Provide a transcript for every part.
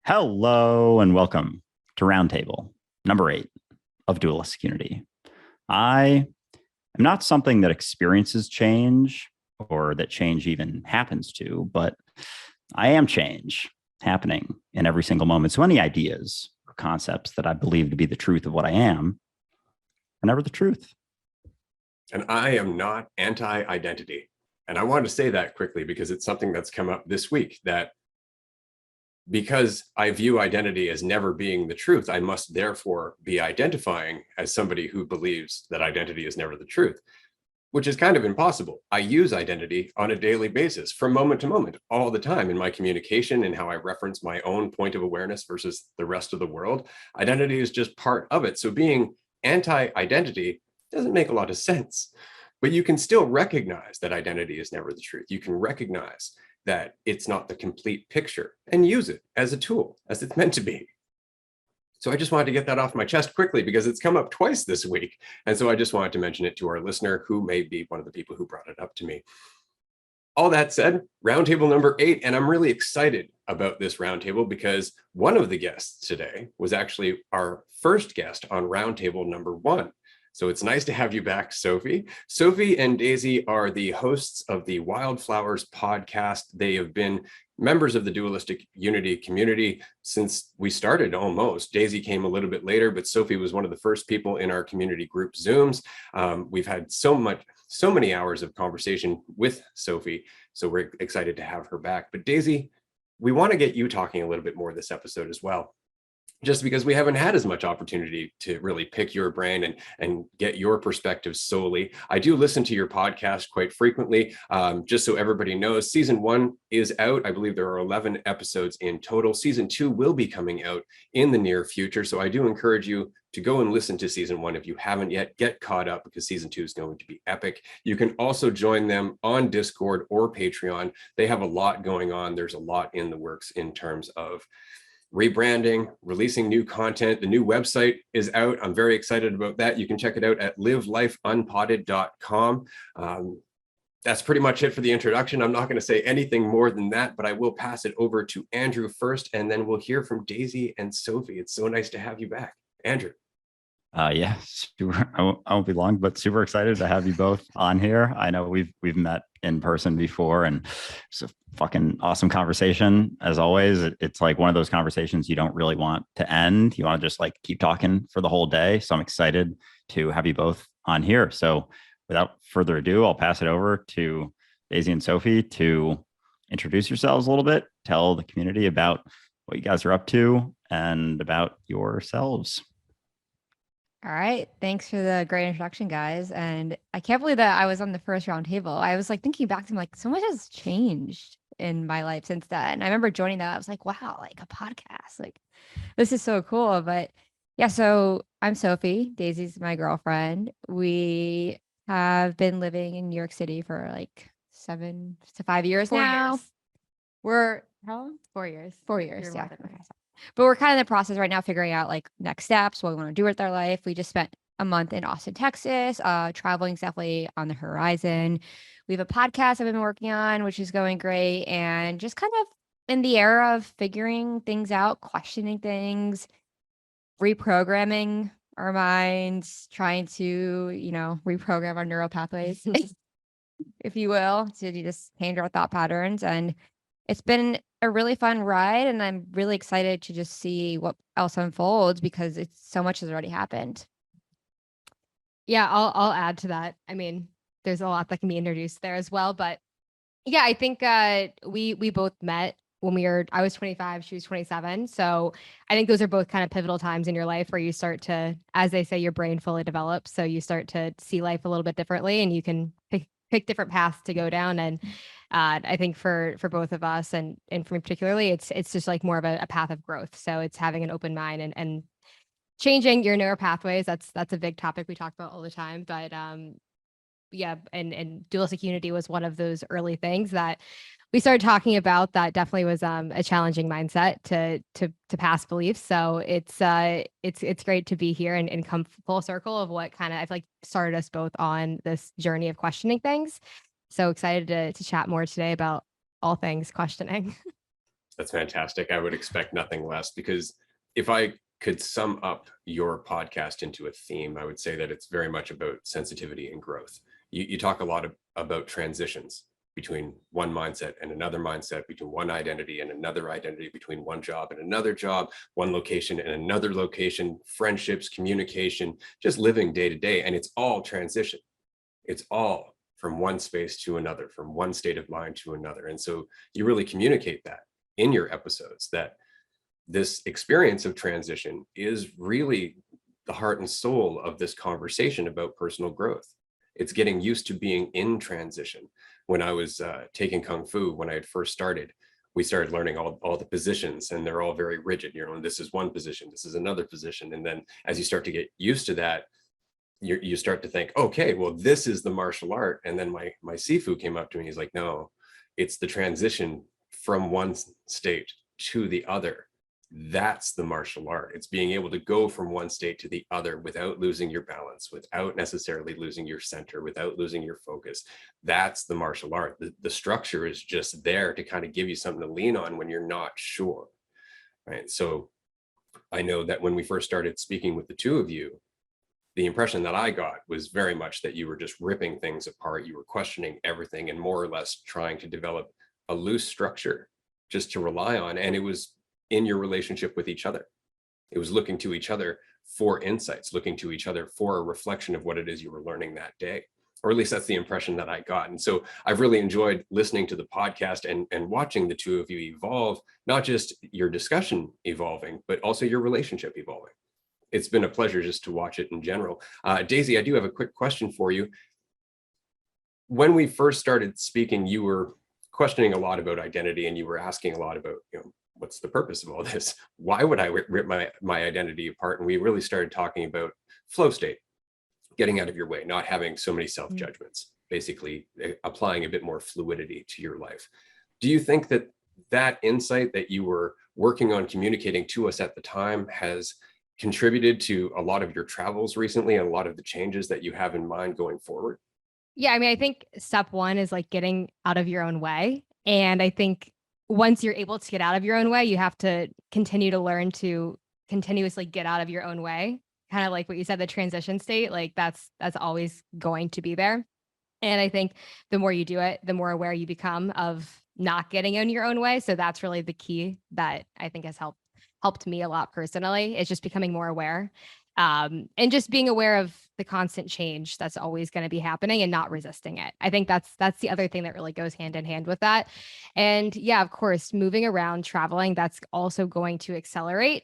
Hello and welcome to Roundtable, number 8 of Dualistic Unity. I am not something that experiences change or that change even happens to, but I am change happening in every single moment. So any ideas or concepts that I believe to be the truth of what I am are never the truth. And I am not anti-identity. And I want to say that quickly because it's something that's come up this week, that because I view identity as never being the truth, I must therefore be identifying as somebody who believes that identity is never the truth, which is kind of impossible. I use identity on a daily basis from moment to moment, all the time in my communication and how I reference my own point of awareness versus the rest of the world. Identity is just part of it. So being anti-identity doesn't make a lot of sense, but you can still recognize that identity is never the truth. You can recognize that it's not the complete picture and use it as a tool, as it's meant to be. So I just wanted to get that off my chest quickly because it's come up twice this week. And so I just wanted to mention it to our listener, who may be one of the people who brought it up to me. All that said, roundtable number 8, and I'm really excited about this roundtable because one of the guests today was actually our first guest on roundtable number 1. So it's nice to have you back, Sophie. Sophie and Daisy are the hosts of the Wildflowers podcast. They have been members of the Dualistic Unity community since we started almost. Daisy came a little bit later, but Sophie was one of the first people in our community group Zooms. We've had so many hours of conversation with Sophie, so we're excited to have her back. But Daisy, we want to get you talking a little bit more this episode as well, just because we haven't had as much opportunity to really pick your brain and get your perspective solely. I do listen to your podcast quite frequently. Just so everybody knows, season 1 is out. I believe there are 11 episodes in total. Season 2 will be coming out in the near future. So I do encourage you to go and listen to season 1 if you haven't yet. Get caught up because season 2 is going to be epic. You can also join them on Discord or Patreon. They have a lot going on. There's a lot in the works in terms of rebranding, releasing new content. The new website is out. I'm very excited about that. You can check it out at livelifeunpotted.com. That's pretty much it for the introduction. I'm not going to say anything more than that, but I will pass it over to Andrew first, and then we'll hear from Daisy and Sophie. It's so nice to have you back. Andrew. Yeah, super. I won't be long, but super excited to have you both on here. I know we've met in person before, and it's a fucking awesome conversation as always. It's like one of those conversations you don't really want to end. You want to just like keep talking for the whole day. So I'm excited to have you both on here. So without further ado, I'll pass it over to Daisy and Sophie to introduce yourselves a little bit, tell the community about what you guys are up to and about yourselves. All right. Thanks for the great introduction, guys. And I can't believe that I was on the first round table. I was like thinking back to like so much has changed in my life since then. And I remember joining that. I was like, wow, like a podcast. Like this is so cool. But yeah, so I'm Sophie. Daisy's my girlfriend. We have been living in New York City for like 7 to 5 years 4 now. years. We're how long? 4 years. 4 years. You're Yeah. welcome. Okay. But we're kind of in the process right now figuring out like next steps, what we want to do with our life. We just spent a month in Austin, Texas. Traveling's definitely on the horizon. We have a podcast I've been working on, which is going great. And just kind of in the era of figuring things out, questioning things, reprogramming our minds, trying to, reprogram our neural pathways, if you will, to just change our thought patterns. And it's been a really fun ride, and I'm really excited to just see what else unfolds because so much has already happened. Yeah, I'll add to that. I mean, there's a lot that can be introduced there as well, but yeah, I think we both met when I was 25, she was 27. So I think those are both kind of pivotal times in your life where you start to, as they say, your brain fully develops. So you start to see life a little bit differently, and you can pick different paths to go down. And I think for both of us and for me particularly, it's just like more of a path of growth. So it's having an open mind and changing your neural pathways. That's a big topic we talk about all the time. But yeah, and Dualistic Unity was one of those early things that we started talking about that definitely was a challenging mindset to past beliefs. So it's great to be here and come full circle of what kind of I feel like started us both on this journey of questioning things. So excited to chat more today about all things questioning. That's fantastic. I would expect nothing less, because if I could sum up your podcast into a theme, I would say that it's very much about sensitivity and growth. You talk a lot about transitions between one mindset and another mindset, between one identity and another identity, between one job and another job, one location and another location, friendships, communication, just living day to day. And it's all transition. It's all from one space to another, from one state of mind to another. And so you really communicate that in your episodes, that this experience of transition is really the heart and soul of this conversation about personal growth. It's getting used to being in transition. When I was taking Kung Fu, when I had first started, we started learning all the positions, and they're all very rigid. You know, and this is one position, this is another position. And then as you start to get used to that, you start to think, okay, well, this is the martial art. And then my Sifu came up to me. He's like, no, it's the transition from one state to the other. That's the martial art. It's being able to go from one state to the other without losing your balance, without necessarily losing your center, without losing your focus. That's the martial art. The structure is just there to kind of give you something to lean on when you're not sure, right? So I know that when we first started speaking with the two of you, the impression that I got was very much that you were just ripping things apart. You were questioning everything and more or less trying to develop a loose structure just to rely on. And it was in your relationship with each other. It was looking to each other for insights, looking to each other for a reflection of what it is you were learning that day. Or at least that's the impression that I got. And so I've really enjoyed listening to the podcast and watching the two of you evolve, not just your discussion evolving, but also your relationship evolving. It's been a pleasure just to watch it in general. Daisy, I do have a quick question for you. When we first started speaking, you were questioning a lot about identity, and you were asking a lot about, you know, what's the purpose of all this? Why would I rip my identity apart? And we really started talking about flow state, getting out of your way, not having so many self-judgments, basically applying a bit more fluidity to your life. Do you think that that insight that you were working on communicating to us at the time has contributed to a lot of your travels recently and a lot of the changes that you have in mind going forward? Yeah, I mean, I think step one is like getting out of your own way. And I think once you're able to get out of your own way, you have to continue to learn to continuously get out of your own way. Kind of like what you said, the transition state, like that's always going to be there. And I think the more you do it, the more aware you become of not getting in your own way. So that's really the key that I think has helped me a lot personally. It's just becoming more aware, and just being aware of the constant change that's always going to be happening and not resisting it. I think that's the other thing that really goes hand in hand with that. And yeah, of course, moving around, traveling, that's also going to accelerate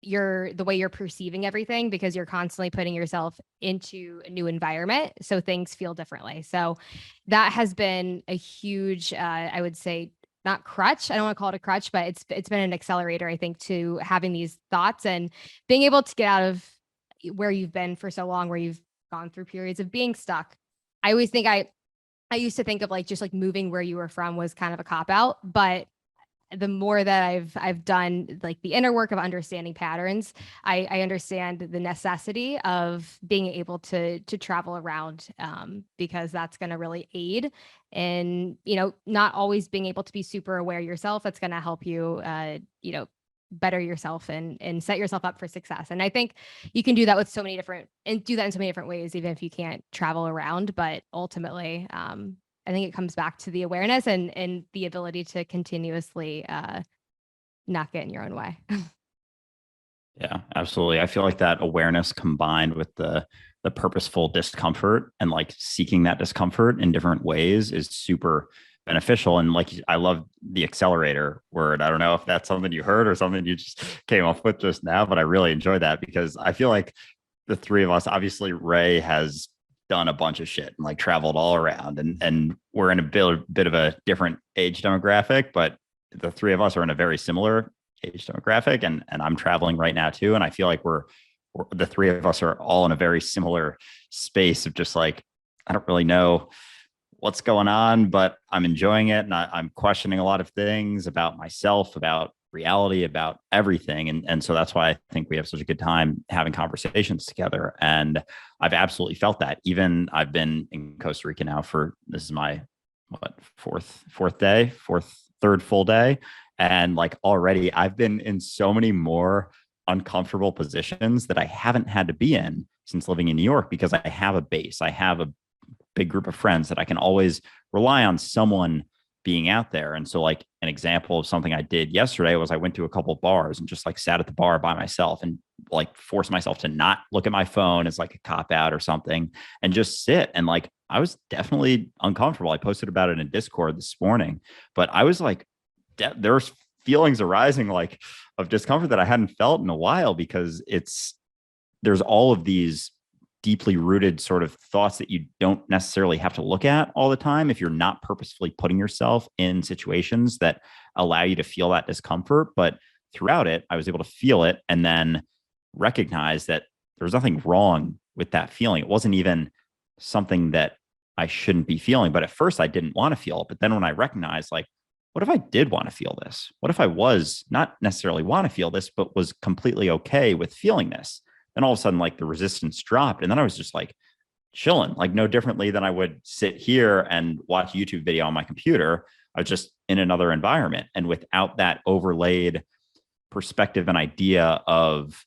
the way you're perceiving everything, because you're constantly putting yourself into a new environment. So things feel differently. So that has been a huge, I would say, not crutch. I don't want to call it a crutch, but it's been an accelerator, I think, to having these thoughts and being able to get out of where you've been for so long, where you've gone through periods of being stuck. I always think I used to think of like just like moving where you were from was kind of a cop out, but the more that I've done like the inner work of understanding patterns, I understand the necessity of being able to travel around, because that's going to really aid in, not always being able to be super aware yourself. It's going to help you, better yourself and set yourself up for success. And I think you can do that with so many different ways, even if you can't travel around. But ultimately, I think it comes back to the awareness and the ability to continuously not get in your own way. Yeah, absolutely. I feel like that awareness combined with the purposeful discomfort and like seeking that discomfort in different ways is super beneficial. And like, I love the accelerator word. I don't know if that's something you heard or something you just came up with just now, but I really enjoy that, because I feel like the three of us, obviously Ray has done a bunch of shit and like traveled all around, and we're in a bit of a different age demographic, but the three of us are in a very similar age demographic, and I'm traveling right now too. And I feel like we're the three of us are all in a very similar space of just like, I don't really know what's going on, but I'm enjoying it. And I'm questioning a lot of things about myself, about reality, about everything. And so that's why I think we have such a good time having conversations together. And I've absolutely felt that. Even I've been in Costa Rica now this is my third full day. And like already I've been in so many more uncomfortable positions that I haven't had to be in since living in New York, because I have a base. I have a big group of friends that I can always rely on someone being out there. And so like an example of something I did yesterday was I went to a couple of bars and just like sat at the bar by myself and like forced myself to not look at my phone as like a cop out or something, and just sit. And like, I was definitely uncomfortable. I posted about it in Discord this morning, but I was like, there's feelings arising like of discomfort that I hadn't felt in a while, because there's all of these deeply rooted sort of thoughts that you don't necessarily have to look at all the time if you're not purposefully putting yourself in situations that allow you to feel that discomfort. But throughout it, I was able to feel it and then recognize that there was nothing wrong with that feeling. It wasn't even something that I shouldn't be feeling. But at first I didn't want to feel it. But then when I recognized, like, what if I did want to feel this? What if I was not necessarily want to feel this, but was completely okay with feeling this? Then all of a sudden, like the resistance dropped. And then I was just like chilling, like no differently than I would sit here and watch a YouTube video on my computer. I was just in another environment. And without that overlaid perspective and idea of,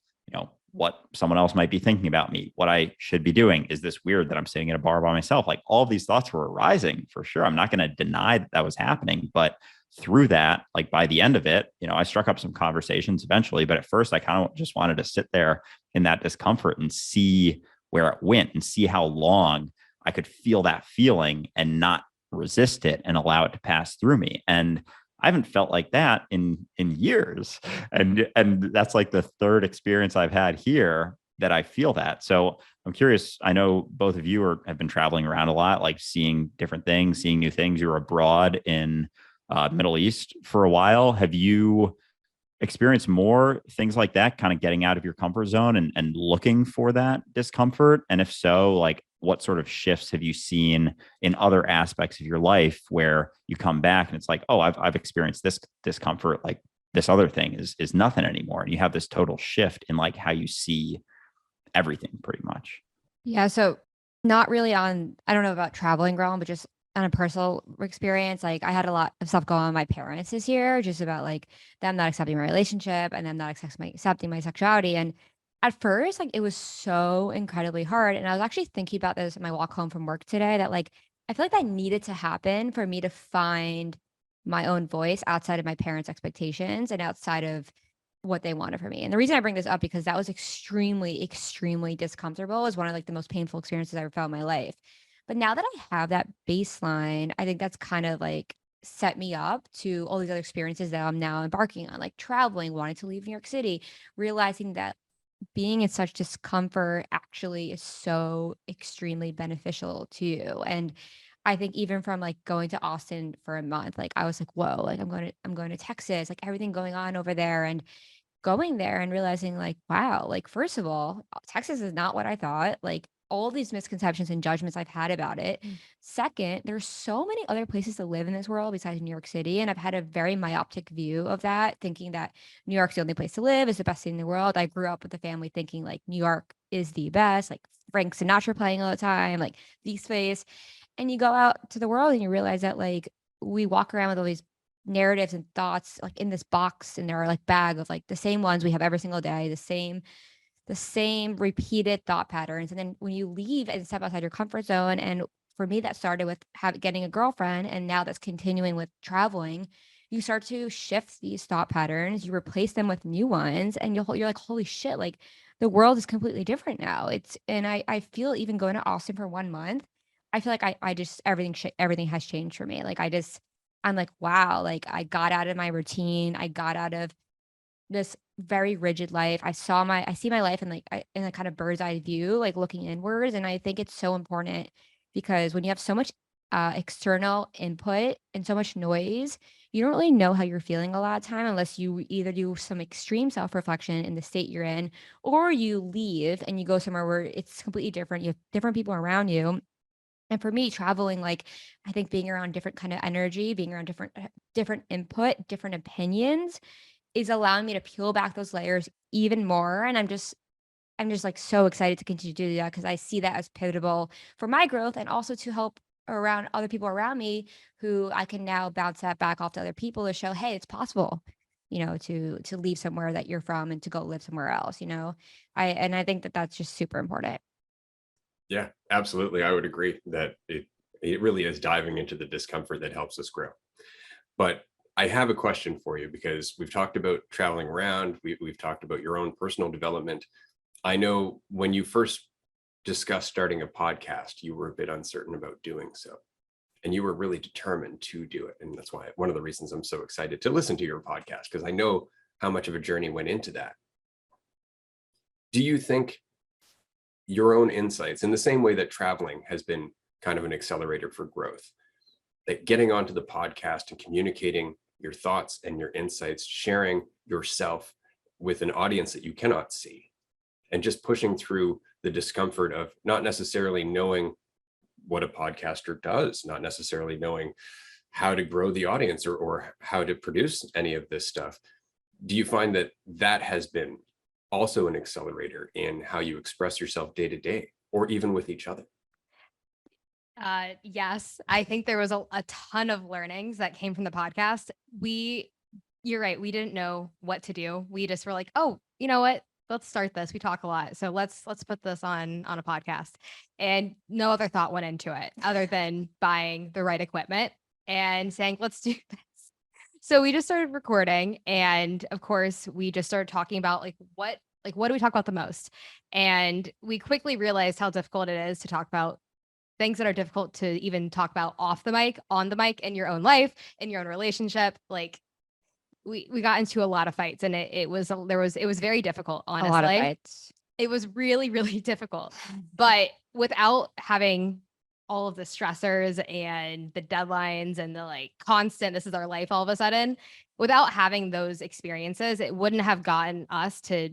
what someone else might be thinking about me, what I should be doing. Is this weird that I'm sitting in a bar by myself? Like all of these thoughts were arising for sure. I'm not going to deny that that was happening, but through that, like by the end of it, I struck up some conversations eventually, but at first I kind of just wanted to sit there in that discomfort and see where it went and see how long I could feel that feeling and not resist it and allow it to pass through me. And I haven't felt like that in years. And that's like the third experience I've had here that I feel that. So I'm curious, I know both of you have been traveling around a lot, like seeing different things, seeing new things. You were abroad in Middle East for a while. Have you experienced more things like that, kind of getting out of your comfort zone and looking for that discomfort? And if so, like what sort of shifts have you seen in other aspects of your life where you come back and it's like, oh, I've experienced this discomfort, like this other thing is nothing anymore. And you have this total shift in like how you see everything pretty much. Yeah. So not really on, I don't know about traveling realm, but just on a personal experience, like I had a lot of stuff going on with my parents this year, just about like them not accepting my relationship and them not accepting my sexuality. And at first, like it was so incredibly hard. And I was actually thinking about this on my walk home from work today, that like I feel like that needed to happen for me to find my own voice outside of my parents' expectations and outside of what they wanted for me. And the reason I bring this up, because that was extremely, extremely discomfortable. It was one of like the most painful experiences I ever felt in my life. But now that I have that baseline, I think that's kind of like set me up to all these other experiences that I'm now embarking on, like traveling, wanting to leave New York City, realizing that being in such discomfort actually is so extremely beneficial to you. And I think even from like going to Austin for a month, like I was like, whoa, like I'm going to Texas, like everything going on over there, and going there and realizing like, wow, like first of all, Texas is not what I thought. Like all these misconceptions and judgments I've had about it. Second, there's so many other places to live in this world besides New York City. And I've had a very myopic view of that, thinking that New York's the only place to live, is the best thing in the world. I grew up with a family thinking like New York is the best, like Frank Sinatra playing all the time, like the space. And you go out to the world and you realize that like we walk around with all these narratives and thoughts like in this box, and there are like bag of like the same ones we have every single day, the same repeated thought patterns. And then when you leave and step outside your comfort zone, and for me that started with getting a girlfriend, and now that's continuing with traveling, you start to shift these thought patterns, you replace them with new ones, and you're like, holy shit, like the world is completely different now. And I feel even going to Austin for 1 month, I feel like I just everything has changed for me. Like I'm like, wow, like I got out of my routine. I got out of this very rigid life. I see my life in like in a kind of bird's eye view, like looking inwards. And I think it's so important, because when you have so much external input and so much noise, you don't really know how you're feeling a lot of time unless you either do some extreme self-reflection in the state you're in, or you leave and you go somewhere where it's completely different. You have different people around you. And for me, traveling, like I think being around different kind of energy, being around different input, different opinions is allowing me to peel back those layers even more. And I'm just like so excited to continue to do that, because I see that as pivotal for my growth and also to help around other people around me who I can now bounce that back off to other people to show, hey, it's possible, to leave somewhere that you're from and to go live somewhere else. I think that that's just super important. Yeah, absolutely. I would agree that it really is diving into the discomfort that helps us grow. But I have a question for you, because we've talked about traveling around, we've talked about your own personal development. I know when you first discussed starting a podcast, you were a bit uncertain about doing so, and you were really determined to do it. And that's why one of the reasons I'm so excited to listen to your podcast, because I know how much of a journey went into that. Do you think your own insights, in the same way that traveling has been kind of an accelerator for growth, that getting onto the podcast and communicating your thoughts and your insights, sharing yourself with an audience that you cannot see, and just pushing through the discomfort of not necessarily knowing what a podcaster does, not necessarily knowing how to grow the audience or how to produce any of this stuff, do you find that that has been also an accelerator in how you express yourself day to day, or even with each other? Yes, I think there was a ton of learnings that came from the podcast. You're right. We didn't know what to do. We just were like, oh, you know what? Let's start this. We talk a lot. So let's put this on a podcast. And no other thought went into it other than buying the right equipment and saying, let's do this. So we just started recording. And of course, we just started talking about what do we talk about the most? And we quickly realized how difficult it is to talk about things that are difficult to even talk about off the mic, on the mic, in your own life, in your own relationship. Like we got into a lot of fights, and it was very difficult, honestly. A lot of fights. It was really, really difficult. But without having all of the stressors and the deadlines and the constant, this is our life all of a sudden, without having those experiences, it wouldn't have gotten us to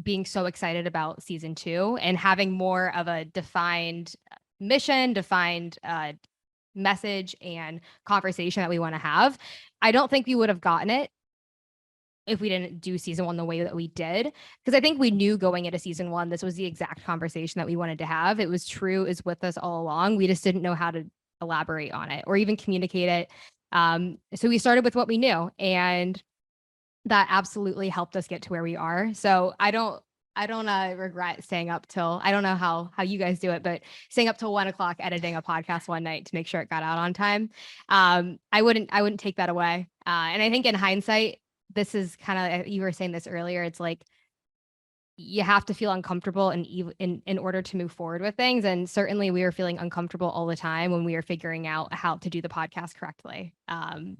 being so excited about season 2 and having more of a defined mission, defined message and conversation that we want to have. I don't think we would have gotten it if we didn't do season 1 the way that we did, because I think we knew going into season 1, this was the exact conversation that we wanted to have. It was true, is with us all along. We just didn't know how to elaborate on it or even communicate it. So we started with what we knew, and that absolutely helped us get to where we are. So I don't regret staying up till, I don't know how you guys do it, but staying up till 1 o'clock editing a podcast one night to make sure it got out on time. I wouldn't take that away. And I think in hindsight, this is kind of, you were saying this earlier, it's like, you have to feel uncomfortable in order to move forward with things. And certainly we were feeling uncomfortable all the time when we were figuring out how to do the podcast correctly. And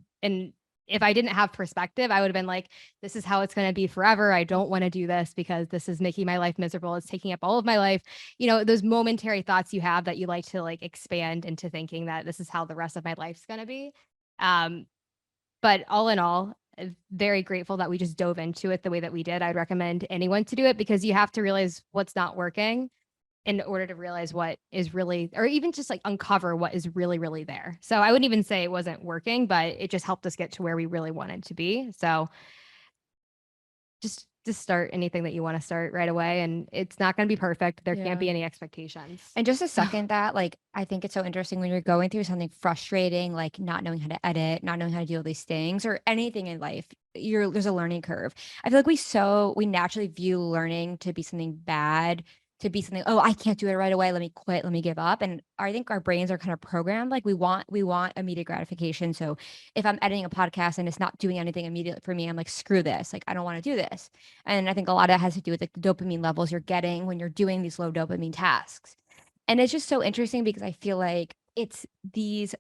if I didn't have perspective, I would have been like, this is how it's going to be forever. I don't want to do this because this is making my life miserable. It's taking up all of my life. Those momentary thoughts you have that you like to expand into thinking that this is how the rest of my life's going to be. But all in all, very grateful that we just dove into it the way that we did. I'd recommend anyone to do it, because you have to realize what's not working in order to realize what is really, or even just uncover what is really, really there. So I wouldn't even say it wasn't working, but it just helped us get to where we really wanted to be. So just start anything that you want to start right away. And it's not going to be perfect. There can't be any expectations. And just to second that, I think it's so interesting when you're going through something frustrating, like not knowing how to edit, not knowing how to do all these things, or anything in life, there's a learning curve. I feel like we naturally view learning to be something bad, to be something, oh, I can't do it right away, let me quit, let me give up. And I think our brains are kind of programmed, like we want immediate gratification. So if I'm editing a podcast and it's not doing anything immediately for me, I'm like, screw this, like I don't want to do this. And I think a lot of it has to do with the dopamine levels you're getting when you're doing these low dopamine tasks. And it's just so interesting, because I feel like it's these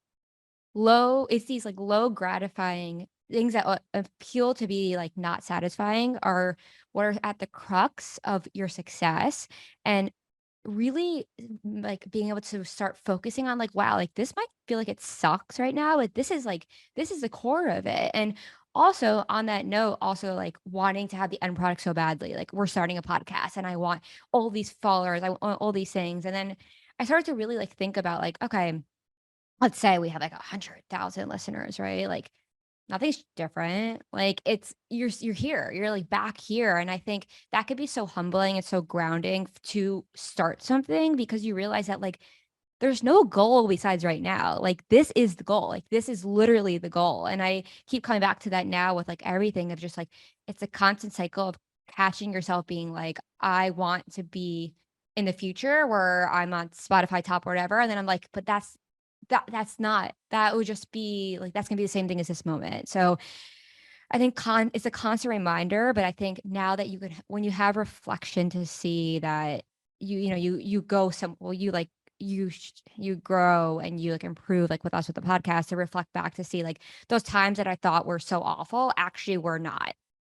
low gratifying things that appeal to be not satisfying are what are at the crux of your success. And really being able to start focusing on wow, this might feel like it sucks right now, but this is the core of it. And also on that note, also wanting to have the end product so badly, we're starting a podcast and I want all these followers, I want all these things. And then I started to really think about okay, let's say we have 100,000 listeners, right? Nothing's different. It's you're here, you're back here. And I think that could be so humbling and so grounding to start something, because you realize that there's no goal besides right now. Like this is the goal. Like this is literally the goal. And I keep coming back to that now with like everything of just like, it's a constant cycle of catching yourself being like, I want to be in the future where I'm on Spotify top or whatever. And then I'm like, but that's not, that would just be like, that's gonna be the same thing as this moment. So I think it's a constant reminder, but I think now that you could, when you have reflection to see that you go some, well, you like, you grow and you like improve, like with us with the podcast, to reflect back to see like those times that I thought were so awful actually were not.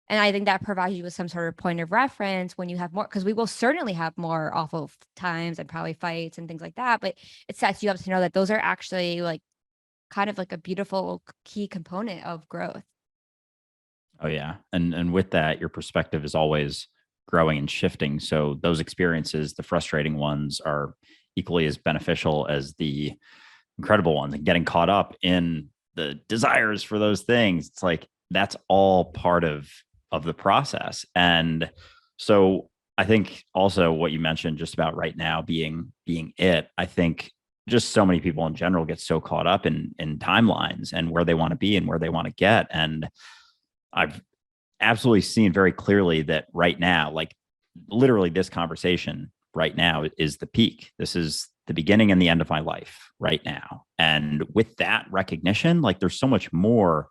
And I think that provides you with some sort of point of reference when you have more, because we will certainly have more awful times and probably fights and things like that. But it sets you up to know that those are actually like kind of like a beautiful key component of growth. Oh yeah. And with that, your perspective is always growing and shifting. So those experiences, the frustrating ones, are equally as beneficial as the incredible ones. And getting caught up in the desires for those things, it's like that's all part of the process. And so I think also what you mentioned just about right now being it, I think just so many people in general get so caught up in timelines and where they want to be and where they want to get. And I've absolutely seen very clearly that right now, like literally this conversation right now is the peak. This is the beginning and the end of my life right now. And with that recognition, like there's so much more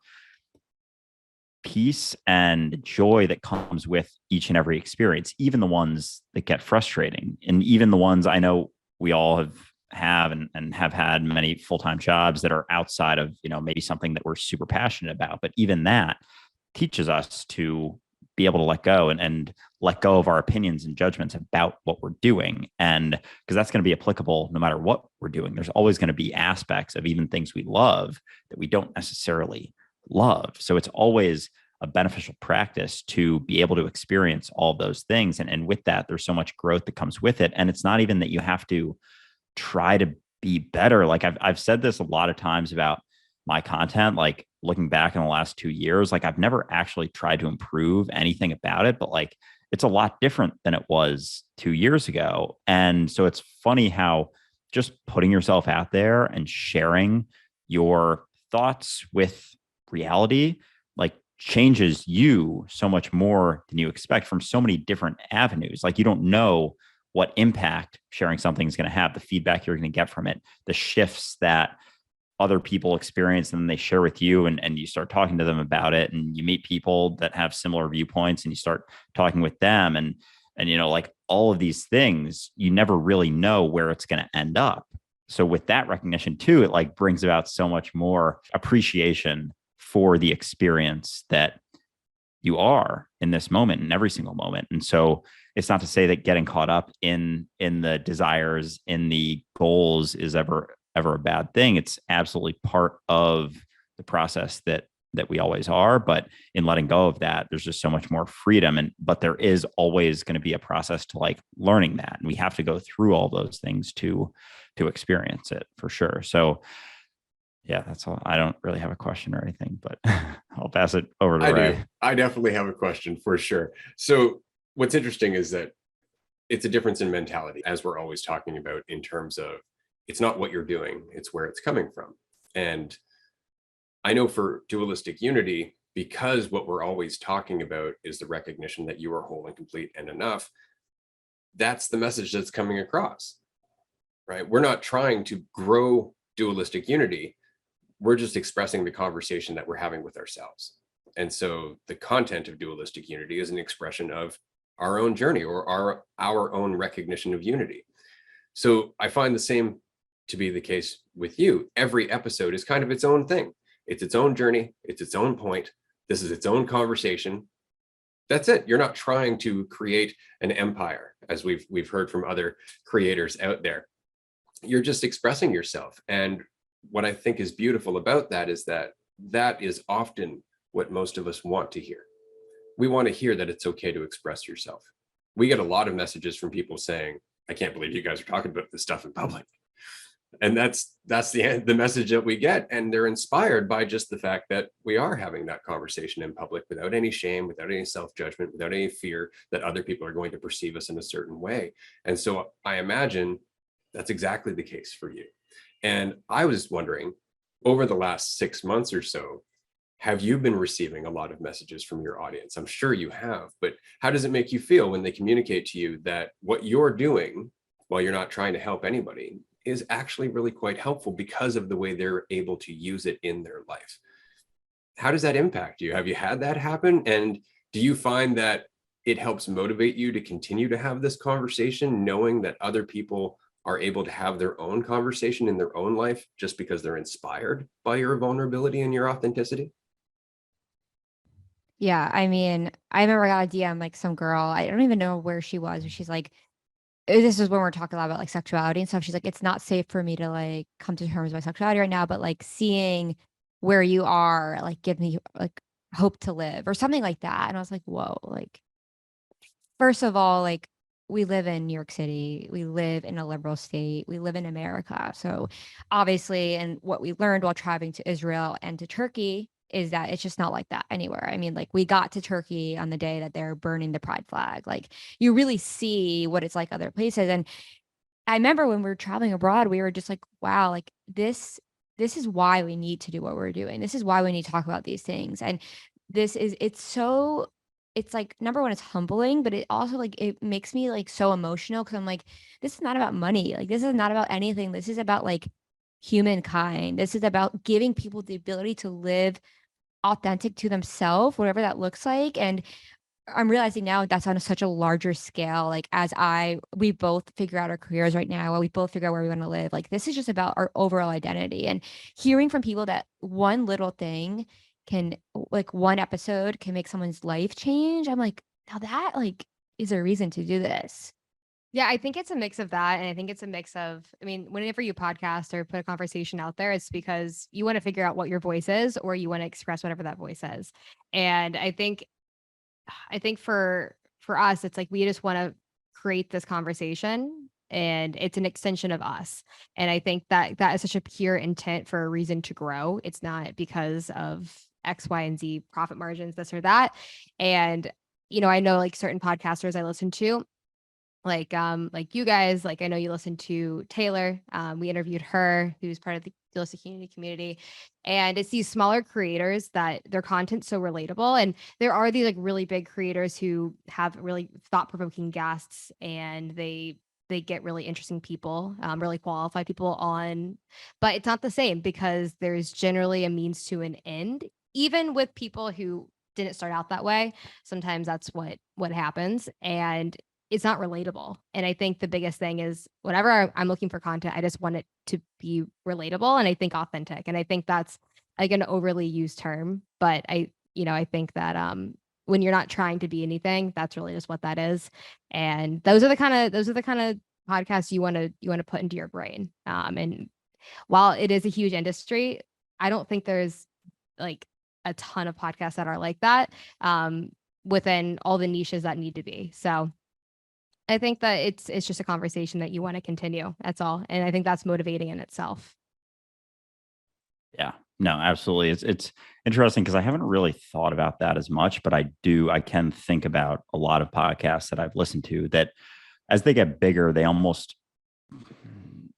peace and joy that comes with each and every experience, even the ones that get frustrating. And even the ones I know we all have and have had many full-time jobs that are outside of, maybe something that we're super passionate about. But even that teaches us to be able to let go and let go of our opinions and judgments about what we're doing. And because that's going to be applicable no matter what we're doing. There's always going to be aspects of even things we love that we don't necessarily love. So it's always a beneficial practice to be able to experience all those things. And with that, there's so much growth that comes with it. And it's not even that you have to try to be better. Like I've said this a lot of times about my content, like looking back in the last 2 years, like I've never actually tried to improve anything about it, but like it's a lot different than it was 2 years ago. And so it's funny how just putting yourself out there and sharing your thoughts with reality, like changes you so much more than you expect from so many different avenues. Like you don't know what impact sharing something is going to have, the feedback you're going to get from it, the shifts that other people experience and then they share with you and you start talking to them about it, and you meet people that have similar viewpoints and you start talking with them and like all of these things, you never really know where it's going to end up. So with that recognition too, it like brings about so much more appreciation for the experience that you are in this moment, in every single moment. And so it's not to say that getting caught up in the desires, in the goals is ever a bad thing. It's absolutely part of the process that we always are. But in letting go of that, there's just so much more freedom. But there is always going to be a process to like learning that. And we have to go through all those things to experience it for sure. So yeah, that's all. I don't really have a question or anything, but I'll pass it over to Ray. I definitely have a question for sure. So what's interesting is that it's a difference in mentality, as we're always talking about, in terms of it's not what you're doing, it's where it's coming from. And I know for dualistic unity, because what we're always talking about is the recognition that you are whole and complete and enough, that's the message that's coming across, right? We're not trying to grow dualistic unity. We're just expressing the conversation that we're having with ourselves. And so the content of dualistic unity is an expression of our own journey or our own recognition of unity. So I find the same to be the case with you. Every episode is kind of its own thing. It's its own journey. It's its own point. This is its own conversation. That's it. You're not trying to create an empire, as we've heard from other creators out there. You're just expressing yourself. And what I think is beautiful about that is that is often what most of us want to hear. We want to hear that it's okay to express yourself. We get a lot of messages from people saying, I can't believe you guys are talking about this stuff in public. And that's the message that we get. And they're inspired by just the fact that we are having that conversation in public without any shame, without any self-judgment, without any fear that other people are going to perceive us in a certain way. And so I imagine That's exactly the case for you. And I was wondering, over the last 6 months or so, have you been receiving a lot of messages from your audience? I'm sure you have, but how does it make you feel when they communicate to you that what you're doing, while you're not trying to help anybody, is actually really quite helpful because of the way they're able to use it in their life? How does that impact you? Have you had that happen? And do you find that it helps motivate you to continue to have this conversation, knowing that other people are able to have their own conversation in their own life just because they're inspired by your vulnerability and your authenticity? Yeah, I mean, I remember I got a DM like some girl, I don't even know where she was, but she's like, this is when we're talking a lot about like sexuality and stuff. She's like, it's not safe for me to like come to terms with my sexuality right now, but like seeing where you are, like give me like hope to live or something like that. And I was like, whoa, like, first of all, like we live in New York City, we live in a liberal state, we live in America. So obviously, and what we learned while traveling to Israel and to Turkey is that it's just not like that anywhere. I mean, like we got to Turkey on the day that they're burning the pride flag. Like you really see what it's like other places. And I remember when we were traveling abroad, we were just like, wow, like this is why we need to do what we're doing. This is why we need to talk about these things. And it's like number one, it's humbling, but it also like it makes me like so emotional because I'm like, this is not about money. Like this is not about anything. This is about like humankind. This is about giving people the ability to live authentic to themselves, whatever that looks like. And I'm realizing now that's on such a larger scale. Like we both figure out our careers right now, while we both figure out where we want to live. Like this is just about our overall identity, and hearing from people that one little thing can, like one episode can make someone's life change. I'm like, now that like is a reason to do this. Yeah, I think it's a mix of that. And I think it's a mix of, I mean, whenever you podcast or put a conversation out there, it's because you want to figure out what your voice is, or you want to express whatever that voice is. And I think for us, it's like we just want to create this conversation, and it's an extension of us. And I think that that is such a pure intent for a reason to grow. It's not because of X, Y, and Z profit margins, this or that. And I know like certain podcasters I listen to, like you guys, like I know you listened to Taylor. We interviewed her, who's part of the Dualistic community. And it's these smaller creators that their content's so relatable. And there are these like really big creators who have really thought-provoking guests, and they get really interesting people, really qualified people on, but it's not the same because there's generally a means to an end, even with people who didn't start out that way. Sometimes that's what happens. And it's not relatable. And I think the biggest thing is whenever I'm looking for content, I just want it to be relatable, and I think authentic. And I think that's like an overly used term, but I think that when you're not trying to be anything, that's really just what that is. And those are the kind of podcasts you want to put into your brain. And while it is a huge industry, I don't think there's like a ton of podcasts that are like that within all the niches that need to be. So I think that it's just a conversation that you want to continue. That's all. And I think that's motivating in itself. Yeah, no, absolutely. It's interesting because I haven't really thought about that as much, but I can think about a lot of podcasts that I've listened to that as they get bigger, they almost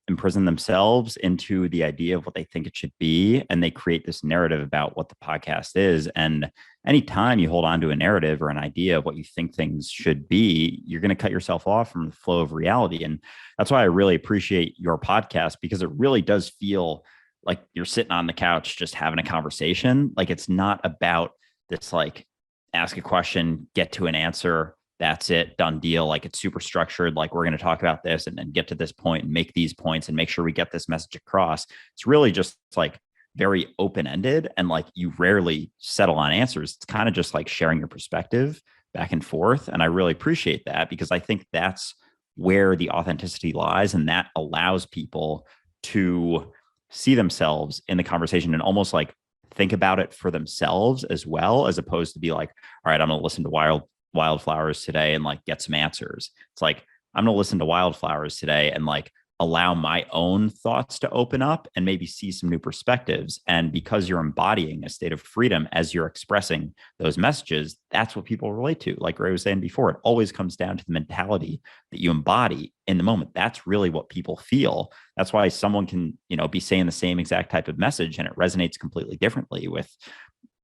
imprison themselves into the idea of what they think it should be. And they create this narrative about what the podcast is. And anytime you hold on to a narrative or an idea of what you think things should be, you're going to cut yourself off from the flow of reality. And that's why I really appreciate your podcast, because it really does feel like you're sitting on the couch, just having a conversation. Like it's not about this, like ask a question, get to an answer. That's it, done deal. Like it's super structured. Like we're going to talk about this and then get to this point and make these points and make sure we get this message across. It's really just like very open-ended, and like you rarely settle on answers. It's kind of just like sharing your perspective back and forth. And I really appreciate that, because I think that's where the authenticity lies. And that allows people to see themselves in the conversation and almost like think about it for themselves as well, as opposed to be like, all right, I'm going to listen to Wildflowers today and like get some answers. It's like, I'm going to listen to Wildflowers today and like allow my own thoughts to open up and maybe see some new perspectives. And because you're embodying a state of freedom as you're expressing those messages, that's what people relate to. Like Ray was saying before, it always comes down to the mentality that you embody in the moment. That's really what people feel. That's why someone can, be saying the same exact type of message and it resonates completely differently with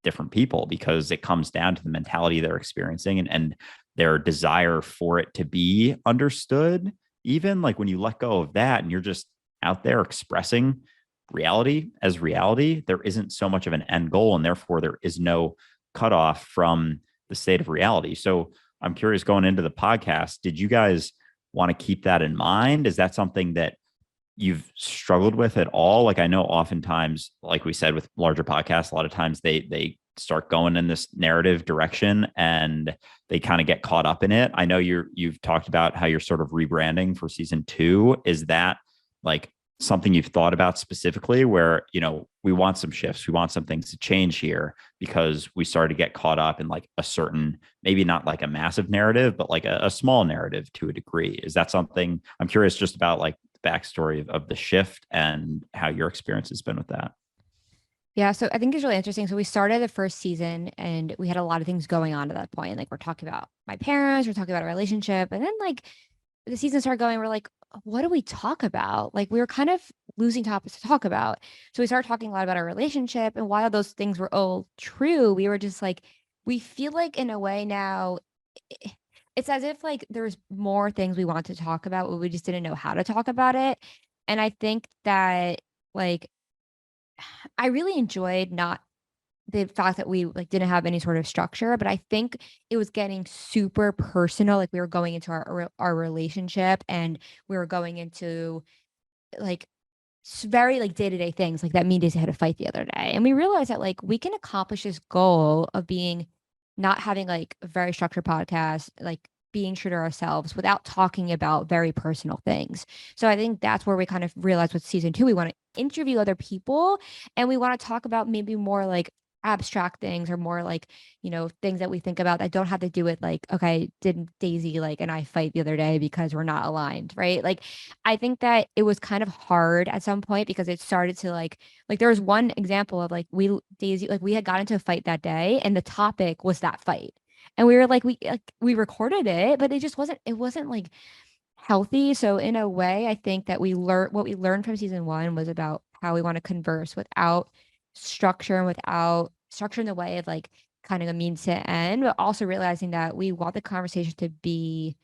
different people, because it comes down to the mentality they're experiencing and their desire for it to be understood. Even like when you let go of that and you're just out there expressing reality as reality, there isn't so much of an end goal, and therefore there is no cutoff from the state of reality. So I'm curious, going into the podcast, did you guys want to keep that in mind? Is that something that you've struggled with at all? Like, I know oftentimes, like we said, with larger podcasts, a lot of times they start going in this narrative direction and they kind of get caught up in it. I know you've talked about how you're sort of rebranding for season 2. Is that like something you've thought about specifically, where, we want some shifts, we want some things to change here because we started to get caught up in like a certain, maybe not like a massive narrative, but like a small narrative to a degree? Is that something? I'm curious just about like the backstory of the shift and how your experience has been with that. Yeah, so I think it's really interesting. So we started the first season and we had a lot of things going on at that point. Like, we're talking about my parents, we're talking about a relationship. And then like the season started going, we're like, what do we talk about? Like, we were kind of losing topics to talk about. So we started talking a lot about our relationship. And while those things were all true, we were just like, we feel like in a way now, it's as if like there's more things we want to talk about, but we just didn't know how to talk about it. And I think that like I really enjoyed not the fact that we like didn't have any sort of structure, but I think it was getting super personal. Like, we were going into our relationship, and we were going into like very like day-to-day things, like that me and Daisy had a fight the other day. And we realized that like we can accomplish this goal of being not having like a very structured podcast, like being true to ourselves without talking about very personal things. So I think that's where we kind of realized with season 2, we want to interview other people and we want to talk about maybe more like abstract things, or more like, things that we think about that don't have to do with like, okay, did Daisy like and I fight the other day because we're not aligned, right? Like, I think that it was kind of hard at some point because it started to like there was one example of like Daisy, like we had got into a fight that day and the topic was that fight. And we were like, we recorded it, but it wasn't like healthy. So in a way, I think that what we learned from season 1 was about how we want to converse without structure and without structure in the way of like kind of a means to end, but also realizing that we want the conversation to be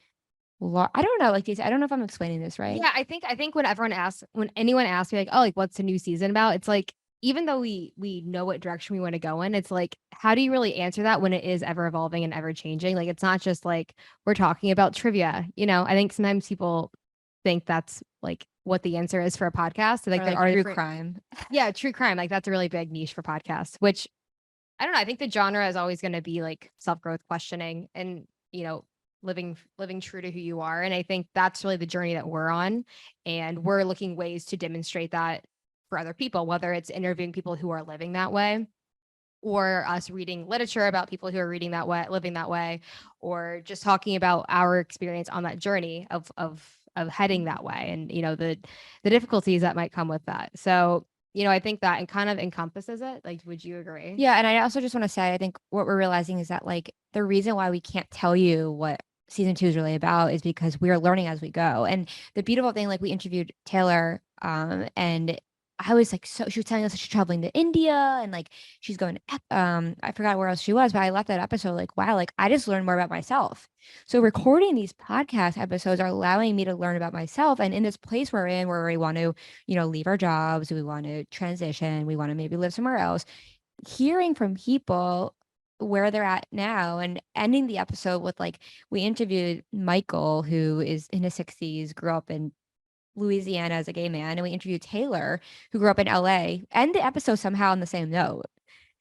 I don't know, like Daisy, I don't know if I'm explaining this right. Yeah, I think when anyone asks me like, oh, like what's the new season about? It's like, even though we know what direction we want to go in, it's like, how do you really answer that when it is ever evolving and ever changing? Like, it's not just like we're talking about trivia. I think sometimes people think that's like what the answer is for a podcast. So, like, there are true crime. Yeah, true crime. Like, that's a really big niche for podcasts, which I don't know. I think the genre is always going to be like self-growth, questioning, and living true to who you are. And I think that's really the journey that we're on, and we're looking ways to demonstrate that for other people, whether it's interviewing people who are living that way, or us reading literature about people who are reading that way, living that way, or just talking about our experience on that journey of heading that way, and the difficulties that might come with that. So I think that kind of encompasses it. Like, would you agree? Yeah, and I also just want to say, I think what we're realizing is that like the reason why we can't tell you what season 2 is really about is because we are learning as we go. And the beautiful thing, like we interviewed Taylor, and I was like, so she was telling us that she's traveling to India and like she's going to, I forgot where else she was, but I left that episode like, wow, like I just learned more about myself. So recording these podcast episodes are allowing me to learn about myself. And in this place we're in, where we want to, leave our jobs, we want to transition, we want to maybe live somewhere else, hearing from people where they're at now, and ending the episode with like, we interviewed Michael, who is in his 60s, grew up in Louisiana as a gay man, and we interviewed Taylor, who grew up in LA, and the episode somehow on the same note.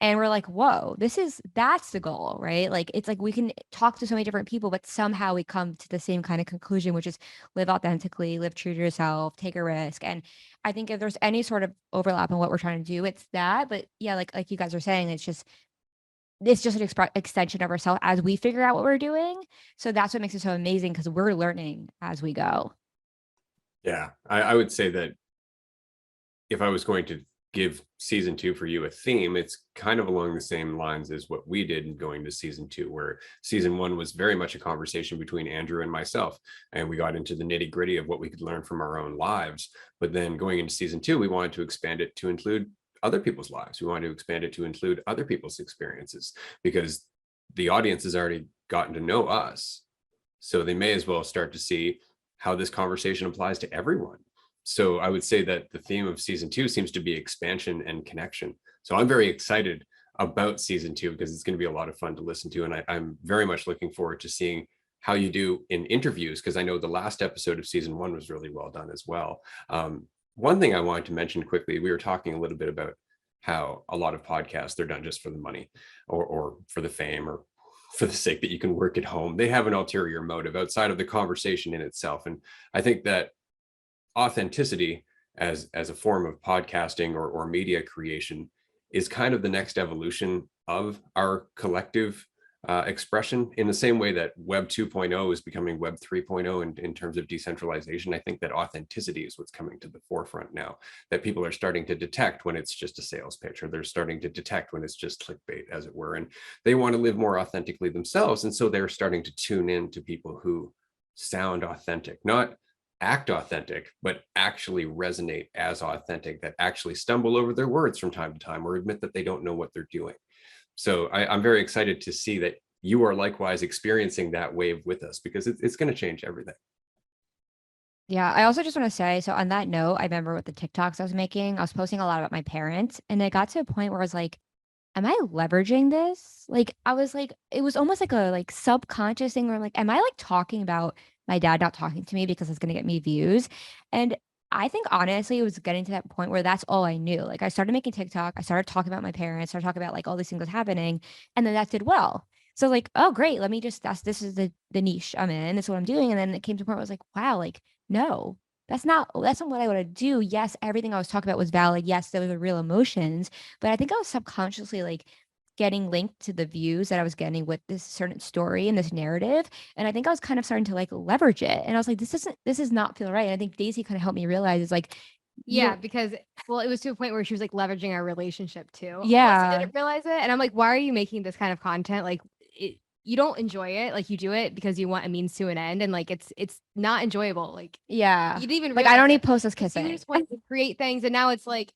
And we're like, whoa, that's the goal, right? Like, it's like we can talk to so many different people, but somehow we come to the same kind of conclusion, which is live authentically, live true to yourself, take a risk. And I think if there's any sort of overlap in what we're trying to do, it's that. But yeah, like you guys are saying, it's just an extension of ourselves as we figure out what we're doing. So that's what makes it so amazing, because we're learning as we go. Yeah, I would say that if I was going to give season 2 for you a theme, it's kind of along the same lines as what we did in going to season 2, where season 1 was very much a conversation between Andrew and myself, and we got into the nitty gritty of what we could learn from our own lives. But then going into season 2, we wanted to expand it to include other people's lives. We wanted to expand it to include other people's experiences, because the audience has already gotten to know us. So they may as well start to see how this conversation applies to everyone. So I would say that the theme of season 2 seems to be expansion and connection. So I'm very excited about season 2 because it's going to be a lot of fun to listen to. And I'm very much looking forward to seeing how you do in interviews, because I know the last episode of season 1 was really well done as well. One thing I wanted to mention quickly, we were talking a little bit about how a lot of podcasts, they're done just for the money or for the fame or for the sake that you can work at home. They have an ulterior motive outside of the conversation in itself. And I think that authenticity as a form of podcasting or media creation is kind of the next evolution of our collective expression, in the same way that Web 2.0 is becoming Web 3.0 in terms of decentralization. I think that authenticity is what's coming to the forefront now, that people are starting to detect when it's just a sales pitch, or they're starting to detect when it's just clickbait, as it were, and they want to live more authentically themselves. And so they're starting to tune in to people who sound authentic, not act authentic, but actually resonate as authentic, that actually stumble over their words from time to time or admit that they don't know what they're doing. So I'm very excited to see that you are likewise experiencing that wave with us, because it's going to change everything. Yeah, I also just want to say, so on that note, I remember with the TikToks I was making, I was posting a lot about my parents, and it got to a point where I was like, am I leveraging this? Like, I was like, it was almost like a like subconscious thing where I'm like, am I like talking about my dad not talking to me because it's going to get me views? And I think honestly, it was getting to that point where that's all I knew. Like, I started making TikTok, I started talking about my parents, started talking about like all these things was happening, and then that did well. So like, oh great, let me just this is the niche I'm in. This is what I'm doing. And then it came to a point where I was like, wow, like no, that's not what I want to do. Yes, everything I was talking about was valid. Yes, there were real emotions, but I think I was subconsciously like getting linked to the views that I was getting with this certain story and this narrative. And I think I was kind of starting to like leverage it. And I was like, this does not feel right. And I think Daisy kind of helped me realize is like, Yeah, because well, it was to a point where she was like leveraging our relationship too. Yeah. I didn't realize it. And I'm like, why are you making this kind of content? Like you don't enjoy it. Like you do it because you want a means to an end. And like it's not enjoyable. Like yeah, you didn't even like I don't need post us you kissing. just want to create things. And now it's like,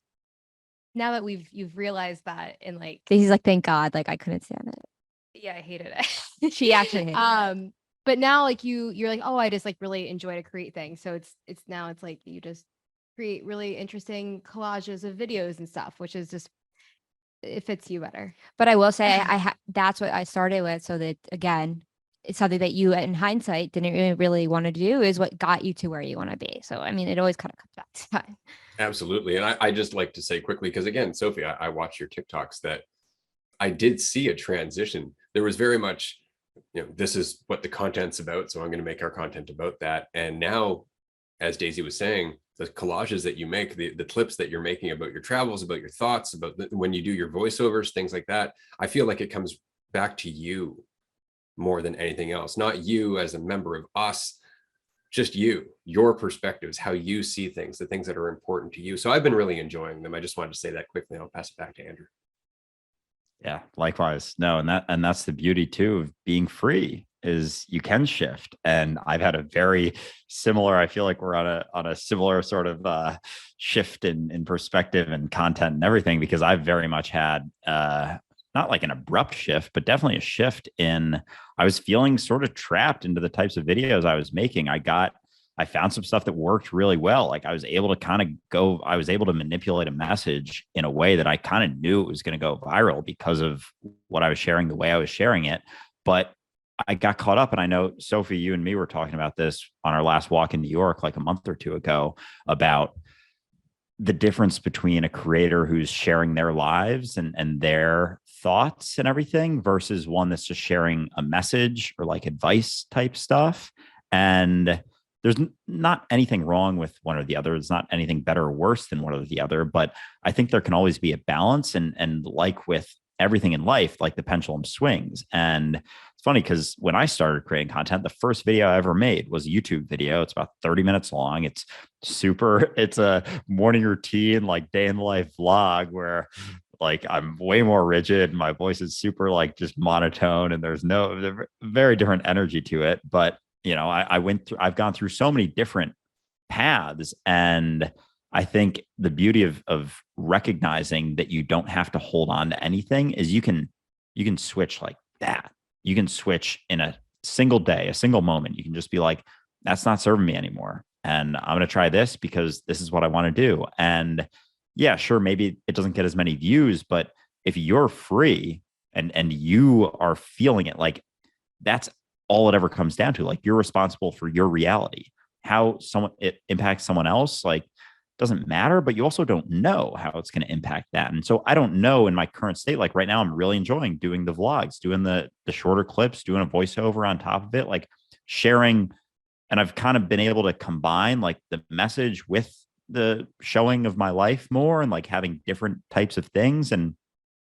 now that you've realized that, and like Daisy's like, thank God, like I couldn't stand it. yeah, I hated it. She actually hated it. But now like you're like, oh, I just like really enjoy to create things. So it's now it's like you just create really interesting collages of videos and stuff, which is just, it fits you better. But I will say that's what I started with. So that again, it's something that you in hindsight didn't really want to do is what got you to where you want to be. So, I mean, it always kind of comes back to that. Absolutely. And I just like to say quickly, because again, Sophie, I watch your TikToks, that I did see a transition. There was very much, this is what the content's about, so I'm going to make our content about that. And now, as Daisy was saying, the collages that you make, the clips that you're making about your travels, about your thoughts, about when you do your voiceovers, things like that, I feel like it comes back to you more than anything else. Not you as a member of us, just you, your perspectives, how you see things, the things that are important to you. So I've been really enjoying them. I just wanted to say that quickly. I'll pass it back to Andrew. Yeah, likewise. No, and that's the beauty too of being free, is you can shift. And I've had a very similar, I feel like we're on a similar sort of shift in perspective and content and everything, because I've very much had not like an abrupt shift, but definitely a shift in, I was feeling sort of trapped into the types of videos I was making. I found some stuff that worked really well. Like I was able to manipulate a message in a way that I kind of knew it was going to go viral because of what I was sharing, the way I was sharing it. But I got caught up, and I know, Sophie, you and me were talking about this on our last walk in New York, like a month or two ago, about the difference between a creator who's sharing their lives and their thoughts and everything versus one that's just sharing a message or like advice type stuff. And there's not anything wrong with one or the other. It's not anything better or worse than one or the other, but I think there can always be a balance. And like with everything in life, like the pendulum swings. And funny because when I started creating content, the first video I ever made was a YouTube video. It's about 30 minutes long. It's a morning routine, like day in the life vlog where like I'm way more rigid. My voice is super like just monotone and there's very different energy to it. But I've gone through so many different paths. And I think the beauty of recognizing that you don't have to hold on to anything is you can switch like that. You can switch in a single day, a single moment. You can just be like, that's not serving me anymore. And I'm going to try this because this is what I want to do. And yeah, sure, maybe it doesn't get as many views, but if you're free and you are feeling it, like that's all it ever comes down to. Like you're responsible for your reality. How it impacts someone else, like doesn't matter, but you also don't know how it's going to impact that. And so I don't know in my current state, like right now, I'm really enjoying doing the vlogs, doing the shorter clips, doing a voiceover on top of it, like sharing. And I've kind of been able to combine like the message with the showing of my life more and like having different types of things. And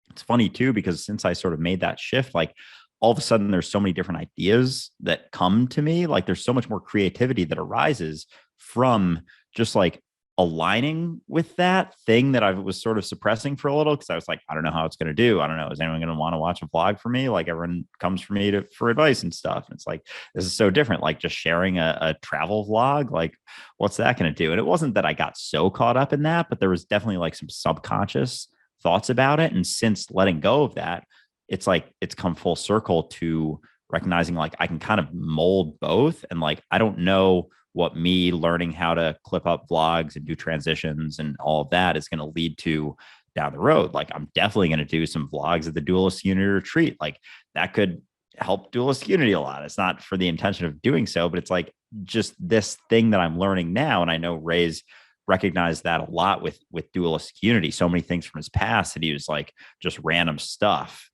it's funny too, because since I sort of made that shift, like all of a sudden there's so many different ideas that come to me. Like there's so much more creativity that arises from just like aligning with that thing that I was sort of suppressing for a little. Cause I was like, I don't know how it's going to do. I don't know. Is anyone going to want to watch a vlog for me? Like everyone comes for me for advice and stuff. And it's like, this is so different. Like just sharing a travel vlog, like what's that going to do? And it wasn't that I got so caught up in that, but there was definitely like some subconscious thoughts about it. And since letting go of that, it's like, it's come full circle to recognizing like I can kind of mold both. And like, I don't know what me learning how to clip up vlogs and do transitions and all of that is going to lead to down the road. Like I'm definitely going to do some vlogs at the Dualistic Unity retreat. Like that could help Dualistic Unity a lot. It's not for the intention of doing so, but it's like just this thing that I'm learning now. And I know Ray's recognized that a lot with Dualistic Unity. So many things from his past that he was like just random stuff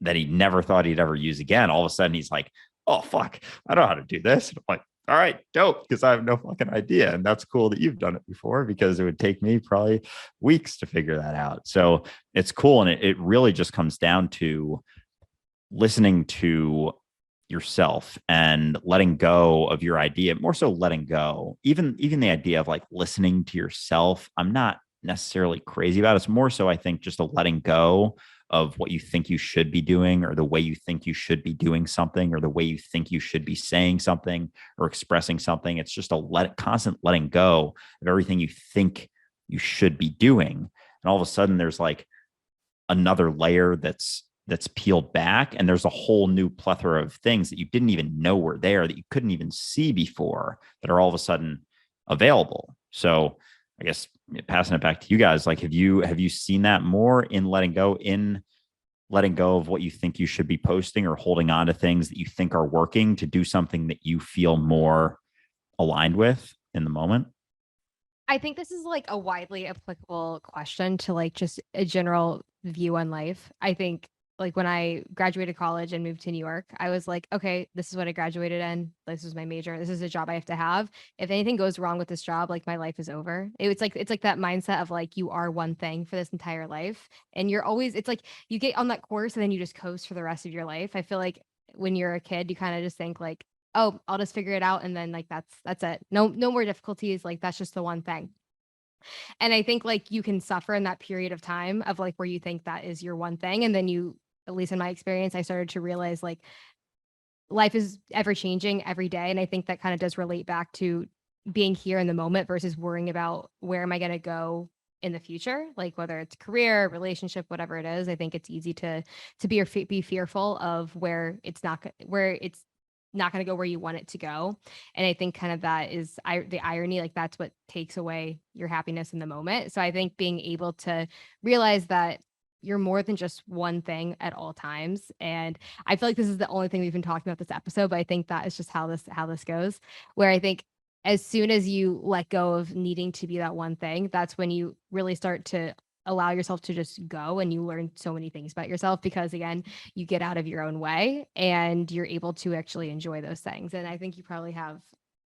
that he never thought he'd ever use again. All of a sudden he's like, oh, fuck, I know how to do this. And I'm like, all right, dope, because I have no fucking idea. And that's cool that you've done it before because it would take me probably weeks to figure that out. So it's cool. And it really just comes down to listening to yourself and letting go of your idea, more so letting go, even the idea of like listening to yourself. I'm not necessarily crazy about it. It's more so I think just a letting go of what you think you should be doing or the way you think you should be doing something or the way you think you should be saying something or expressing something. It's just a constant letting go of everything you think you should be doing. And all of a sudden there's like another layer that's peeled back and there's a whole new plethora of things that you didn't even know were there, that you couldn't even see before, that are all of a sudden available. So I guess passing it back to you guys, like, have you seen that more in letting go of what you think you should be posting or holding on to things that you think are working to do something that you feel more aligned with in the moment? I think this is like a widely applicable question to like just a general view on life. I think like when I graduated college and moved to New York, I was like, okay, this is what I graduated in. This is my major. This is a job I have to have. If anything goes wrong with this job, like my life is over. It's like that mindset of like you are one thing for this entire life. And it's like you get on that course and then you just coast for the rest of your life. I feel like when you're a kid, you kind of just think like, oh, I'll just figure it out. And then like that's it. No more difficulties. Like that's just the one thing. And I think like you can suffer in that period of time of like where you think that is your one thing. And then you, at least in my experience, I started to realize like life is ever changing every day. And I think that kind of does relate back to being here in the moment versus worrying about where am I going to go in the future, like whether it's career, relationship, whatever it is. I think it's easy to be fearful of where it's not going to go where you want it to go. And I think kind of that is the irony, like that's what takes away your happiness in the moment. So I think being able to realize that you're more than just one thing at all times. And I feel like this is the only thing we've been talking about this episode, but I think that is just how this goes, where I think as soon as you let go of needing to be that one thing, that's when you really start to allow yourself to just go and you learn so many things about yourself because again, you get out of your own way and you're able to actually enjoy those things. And I think you probably have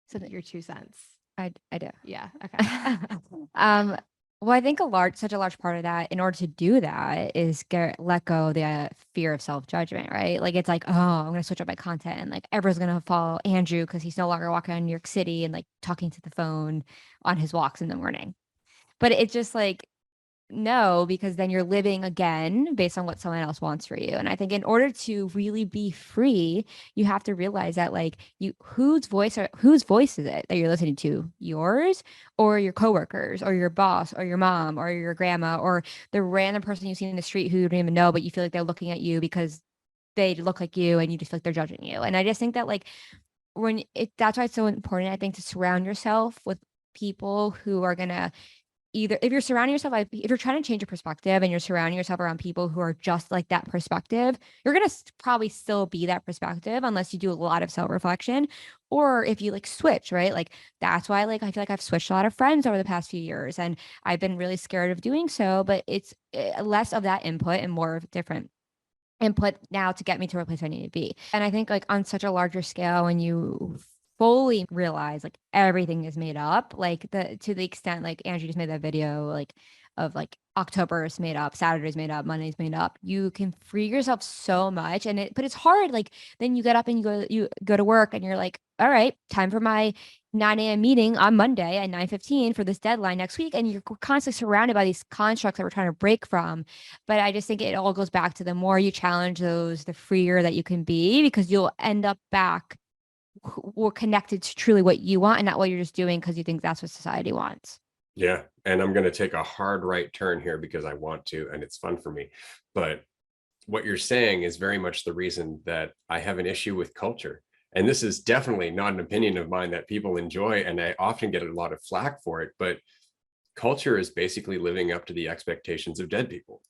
said that your 2 cents. I do. Yeah. Okay. Well, I think such a large part of that, in order to do that, is let go of the fear of self-judgment, right? Like it's like, oh, I'm gonna switch up my content, and like everyone's gonna follow Andrew because he's no longer walking around New York City and like talking to the phone on his walks in the morning. But it's just like, no, because then you're living again based on what someone else wants for you. And I think in order to really be free, you have to realize that like whose voice is it that you're listening to? Yours or your coworkers or your boss or your mom or your grandma or the random person you see in the street who you don't even know, but you feel like they're looking at you because they look like you and you just feel like they're judging you. And I just think that like that's why it's so important, I think, to surround yourself with people who are gonna either, if you're surrounding yourself, if you're trying to change your perspective and you're surrounding yourself around people who are just like that perspective, you're going to probably still be that perspective unless you do a lot of self-reflection, or if you like switch, right? Like that's why like I feel like I've switched a lot of friends over the past few years, and I've been really scared of doing so, but it's less of that input and more of different input now to get me to a place I need to be. And I think like on such a larger scale, when you fully realize like everything is made up, like to the extent like Angie just made that video like of like October is made up, Saturday's made up, Monday's made up. You can free yourself so much, but it's hard. Like then you get up and you go to work and you're like, all right, time for my 9 a.m. meeting on Monday at 9:15 for this deadline next week. And you're constantly surrounded by these constructs that we're trying to break from. But I just think it all goes back to the more you challenge those, the freer that you can be, because you'll end up back or connected to truly what you want and not what you're just doing because you think that's what society wants. Yeah. And I'm going to take a hard right turn here because I want to, and it's fun for me. But what you're saying is very much the reason that I have an issue with culture. And this is definitely not an opinion of mine that people enjoy, and I often get a lot of flack for it, but culture is basically living up to the expectations of dead people.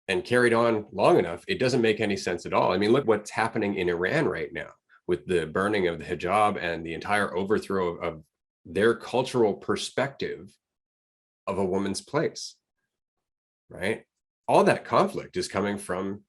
And carried on long enough, it doesn't make any sense at all. I mean, look what's happening in Iran right now with the burning of the hijab and the entire overthrow of their cultural perspective of a woman's place, right? All that conflict is coming from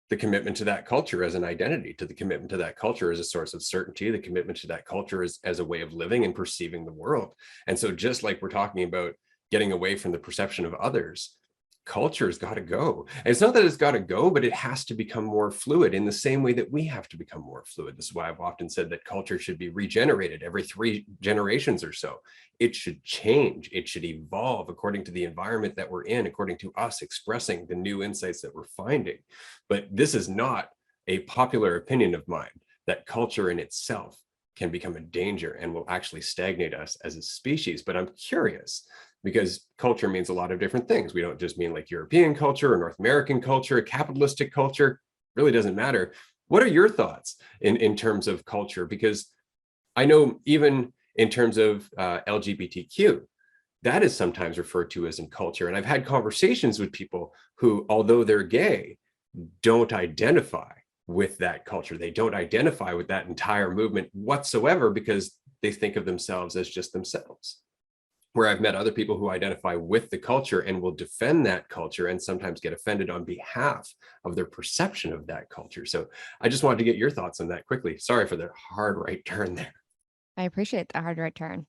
the commitment to that culture as an identity, to the commitment to that culture as a source of certainty, the commitment to that culture as a way of living and perceiving the world. And so just like we're talking about getting away from the perception of others, culture's got to go. And it's not that it's got to go, but it has to become more fluid in the same way that we have to become more fluid. This is why I've often said that culture should be regenerated every 3 generations or so. It should change. It should evolve according to the environment that we're in, according to us expressing the new insights that we're finding. But this is not a popular opinion of mine, that culture in itself can become a danger and will actually stagnate us as a species. But I'm curious, because culture means a lot of different things. We don't just mean like European culture or North American culture, capitalistic culture, really doesn't matter. What are your thoughts in terms of culture? Because I know even in terms of LGBTQ, that is sometimes referred to as in culture. And I've had conversations with people who, although they're gay, don't identify with that culture. They don't identify with that entire movement whatsoever because they think of themselves as just themselves. Where I've met other people who identify with the culture and will defend that culture and sometimes get offended on behalf of their perception of that culture. So I just wanted to get your thoughts on that quickly. Sorry for the hard right turn there. I appreciate the hard right turn.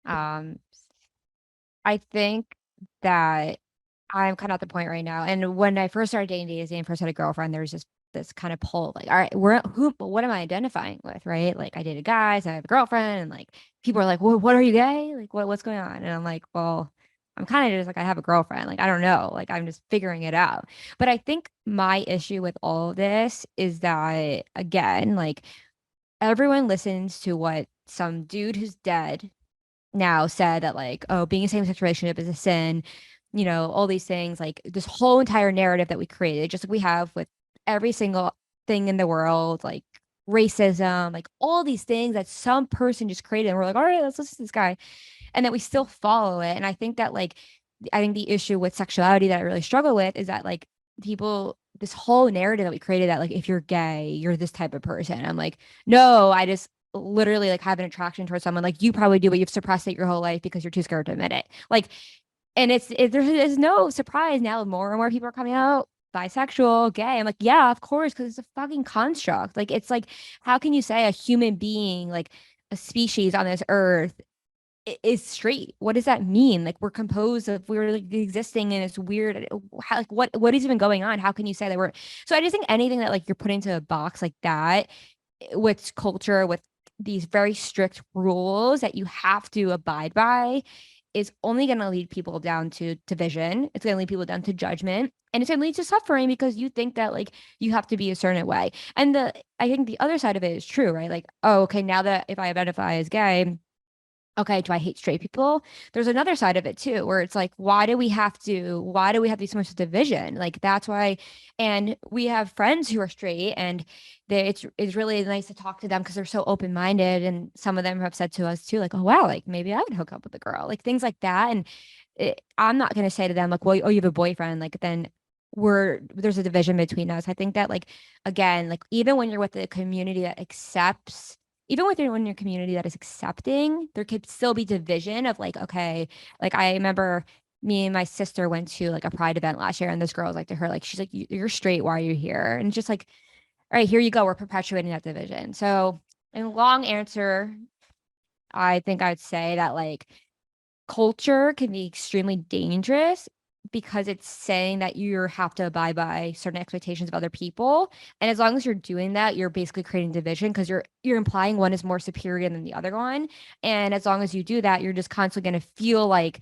I think that I'm kind of at the point right now. And when I first started dating Daisy and first had a girlfriend, there was just this kind of pull, like, all right, what am I identifying with? Right. Like I dated guys, I have a girlfriend, and like people are like, well, what are you gay? Like, what's going on? And I'm like, well, I'm kind of just like, I have a girlfriend. Like, I don't know. Like, I'm just figuring it out. But I think my issue with all of this is that, again, like everyone listens to what some dude who's dead now said, that like, oh, being in a same-sex relationship is a sin, all these things, like this whole entire narrative that we created, just like we have with every single thing in the world, like racism, like all these things that some person just created, and we're like, all right, let's listen to this guy, and that we still follow it. And I think that like, I think the issue with sexuality that I really struggle with is that like people, this whole narrative that we created, that like if you're gay, you're this type of person. I'm like, no, I just literally like have an attraction towards someone like you probably do, but you've suppressed it your whole life because you're too scared to admit it. Like, and there's no surprise now, more and more people are coming out bisexual, gay. I'm like, yeah, of course, because it's a fucking construct. Like, it's like, how can you say a human being, like a species on this earth, is straight. What does that mean? Like we're composed of, we're like existing and it's weird. How, like what is even going on? How can you say that we're, so I just think anything that like you're put into a box like that with culture, with these very strict rules that you have to abide by is only going to lead people down to division. It's going to lead people down to judgment, and it's going to lead to suffering because you think that like you have to be a certain way. And I think the other side of it is true, right? Like, oh, okay, now that if I identify as gay, okay, do I hate straight people? There's another side of it too, where it's like, why do we have these so much division? Like that's why, and we have friends who are straight, and it's really nice to talk to them because they're so open minded, and some of them have said to us too, like, oh wow, like maybe I would hook up with a girl, like things like that. And I'm not gonna say to them like, well, oh, you have a boyfriend, like then there's a division between us. I think that like again, like even when you're with a community that accepts, even when your community that is accepting, there could still be division of like, okay, like I remember me and my sister went to like a pride event last year, and this girl was like to her, like, she's like, you're straight, why are you here? And it's just like, all right, here you go, we're perpetuating that division. So in long answer, I think I'd say that like culture can be extremely dangerous because it's saying that you have to abide by certain expectations of other people. And as long as you're doing that, you're basically creating division because you're implying one is more superior than the other one. And as long as you do that, you're just constantly going to feel like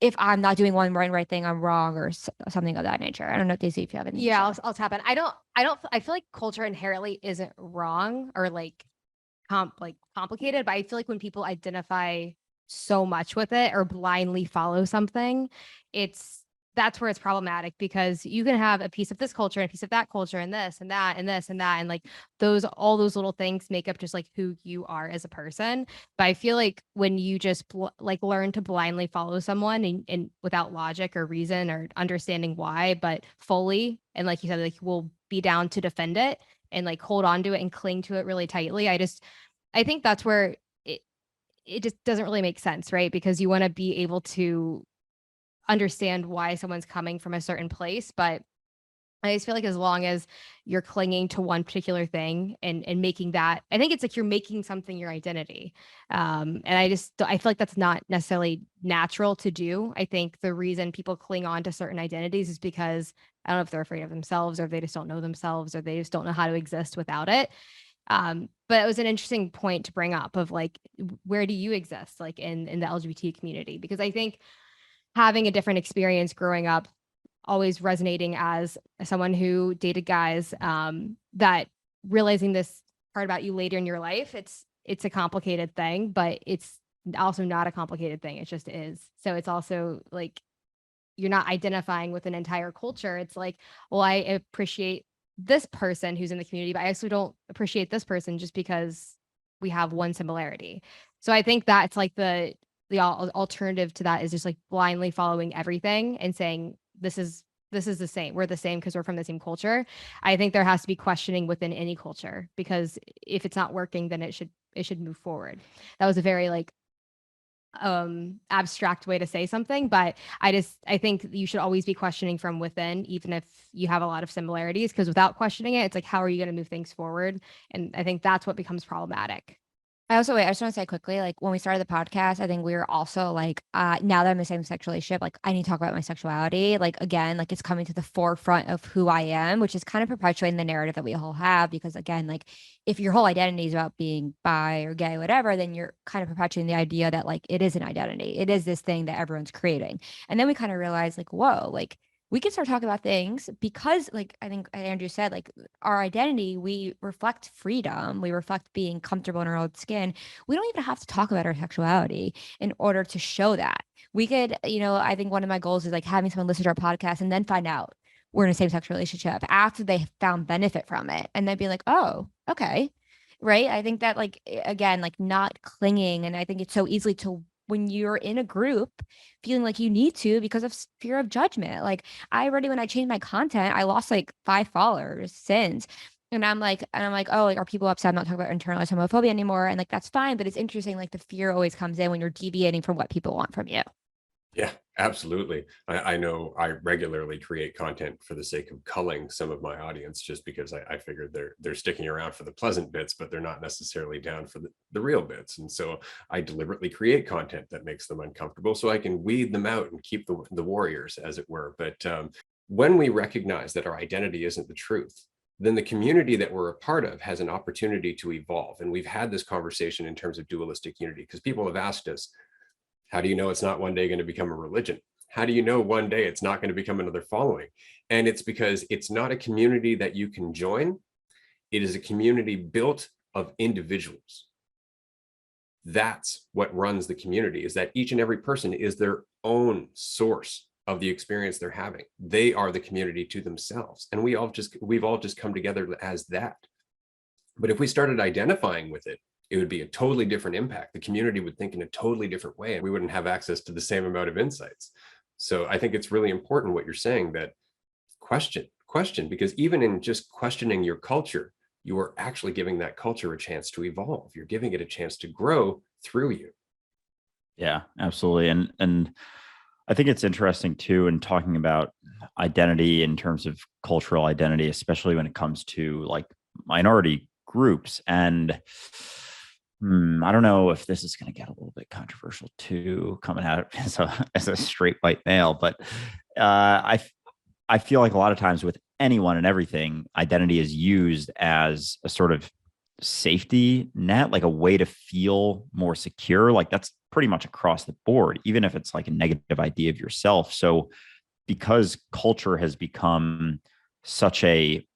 if I'm not doing one right thing, I'm wrong, or something of that nature. I don't know, Daisy, if you have any. Yeah, I'll tap in. I feel like culture inherently isn't wrong or like complicated, but I feel like when people identify so much with it or blindly follow something, that's where it's problematic, because you can have a piece of this culture and a piece of that culture and this and that and this and that, and like all those little things make up just like who you are as a person. But I feel like when you just like learn to blindly follow someone and without logic or reason or understanding why, but fully, and like you said, like we'll be down to defend it and like hold on to it and cling to it really tightly. I think that's where it just doesn't really make sense, right? Because you want to be able to understand why someone's coming from a certain place. But I just feel like as long as you're clinging to one particular thing and making that, I think it's like you're making something your identity. And I feel like that's not necessarily natural to do. I think the reason people cling on to certain identities is because I don't know if they're afraid of themselves, or they just don't know themselves, or they just don't know how to exist without it. But it was an interesting point to bring up of like, where do you exist like in the LGBT community? Because I think having a different experience growing up, always resonating as someone who dated guys, that realizing this part about you later in your life, it's a complicated thing, but it's also not a complicated thing. It just is. So it's also like, you're not identifying with an entire culture. It's like, well, I appreciate this person who's in the community, but I also don't appreciate this person just because we have one similarity. So I think that's like the alternative to that is just like blindly following everything and saying, this is the same. We're the same because we're from the same culture. I think there has to be questioning within any culture, because if it's not working, then it should move forward. That was a very like abstract way to say something, but I think you should always be questioning from within, even if you have a lot of similarities, because without questioning it, it's like, how are you going to move things forward? And I think that's what becomes problematic. I just want to say quickly, like when we started the podcast, I think we were also like, now that I'm in a same-sex relationship, like I need to talk about my sexuality. Like again, like it's coming to the forefront of who I am, which is kind of perpetuating the narrative that we all have. Because again, like if your whole identity is about being bi or gay, whatever, then you're kind of perpetuating the idea that like it is an identity. It is this thing that everyone's creating. And then we kind of realize like, whoa, like we can start talking about things because like I think Andrew said, like our identity, we reflect freedom, we reflect being comfortable in our own skin. We don't even have to talk about our sexuality in order to show that. We could, I think one of my goals is like having someone listen to our podcast and then find out we're in a same-sex relationship after they found benefit from it, and then be like, oh, okay. Right. I think that like, again, like not clinging. And I think it's so easily to, when you're in a group, feeling like you need to because of fear of judgment. Like when I changed my content, I lost like 5 followers since. And I'm like, oh, like, are people upset I'm not talking about internalized homophobia anymore? And like, that's fine. But it's interesting, like the fear always comes in when you're deviating from what people want from you. Yeah. Absolutely. I know I regularly create content for the sake of culling some of my audience, just because I figured they're sticking around for the pleasant bits, but they're not necessarily down for the real bits. And so I deliberately create content that makes them uncomfortable so I can weed them out and keep the warriors, as it were. But when we recognize that our identity isn't the truth, then the community that we're a part of has an opportunity to evolve. And we've had this conversation in terms of dualistic unity, because people have asked us, how do you know it's not one day going to become a religion? How do you know one day it's not going to become another following? And it's because it's not a community that you can join. It is a community built of individuals. That's what runs the community, is that each and every person is their own source of the experience they're having. They are the community to themselves. And we've all just come together as that. But if we started identifying with it, it would be a totally different impact. The community would think in a totally different way, and we wouldn't have access to the same amount of insights. So I think it's really important what you're saying, that question, because even in just questioning your culture, you are actually giving that culture a chance to evolve. You're giving it a chance to grow through you. Yeah, absolutely. And I think it's interesting too, in talking about identity in terms of cultural identity, especially when it comes to like minority groups. And I don't know if this is going to get a little bit controversial too, coming out as a straight white male, but I feel like a lot of times with anyone and everything, identity is used as a sort of safety net, like a way to feel more secure. Like that's pretty much across the board, even if it's like a negative idea of yourself. So because culture has become such a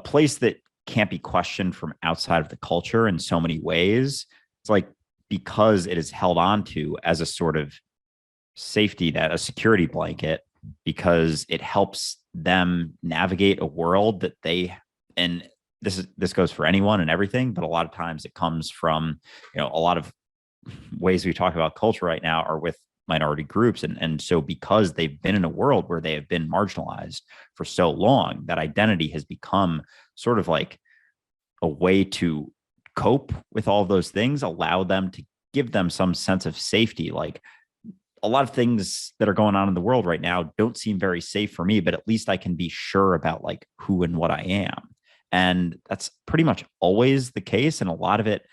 place that can't be questioned from outside of the culture in so many ways, it's like, because it is held on to as a sort of safety net, a security blanket, because it helps them navigate a world that and this goes for anyone and everything, but a lot of times it comes from, a lot of ways we talk about culture right now are with minority groups. And so because they've been in a world where they have been marginalized for so long, that identity has become sort of like a way to cope with all of those things, allow them to give them some sense of safety. Like a lot of things that are going on in the world right now don't seem very safe for me, but at least I can be sure about like who and what I am. And that's pretty much always the case. And a lot of it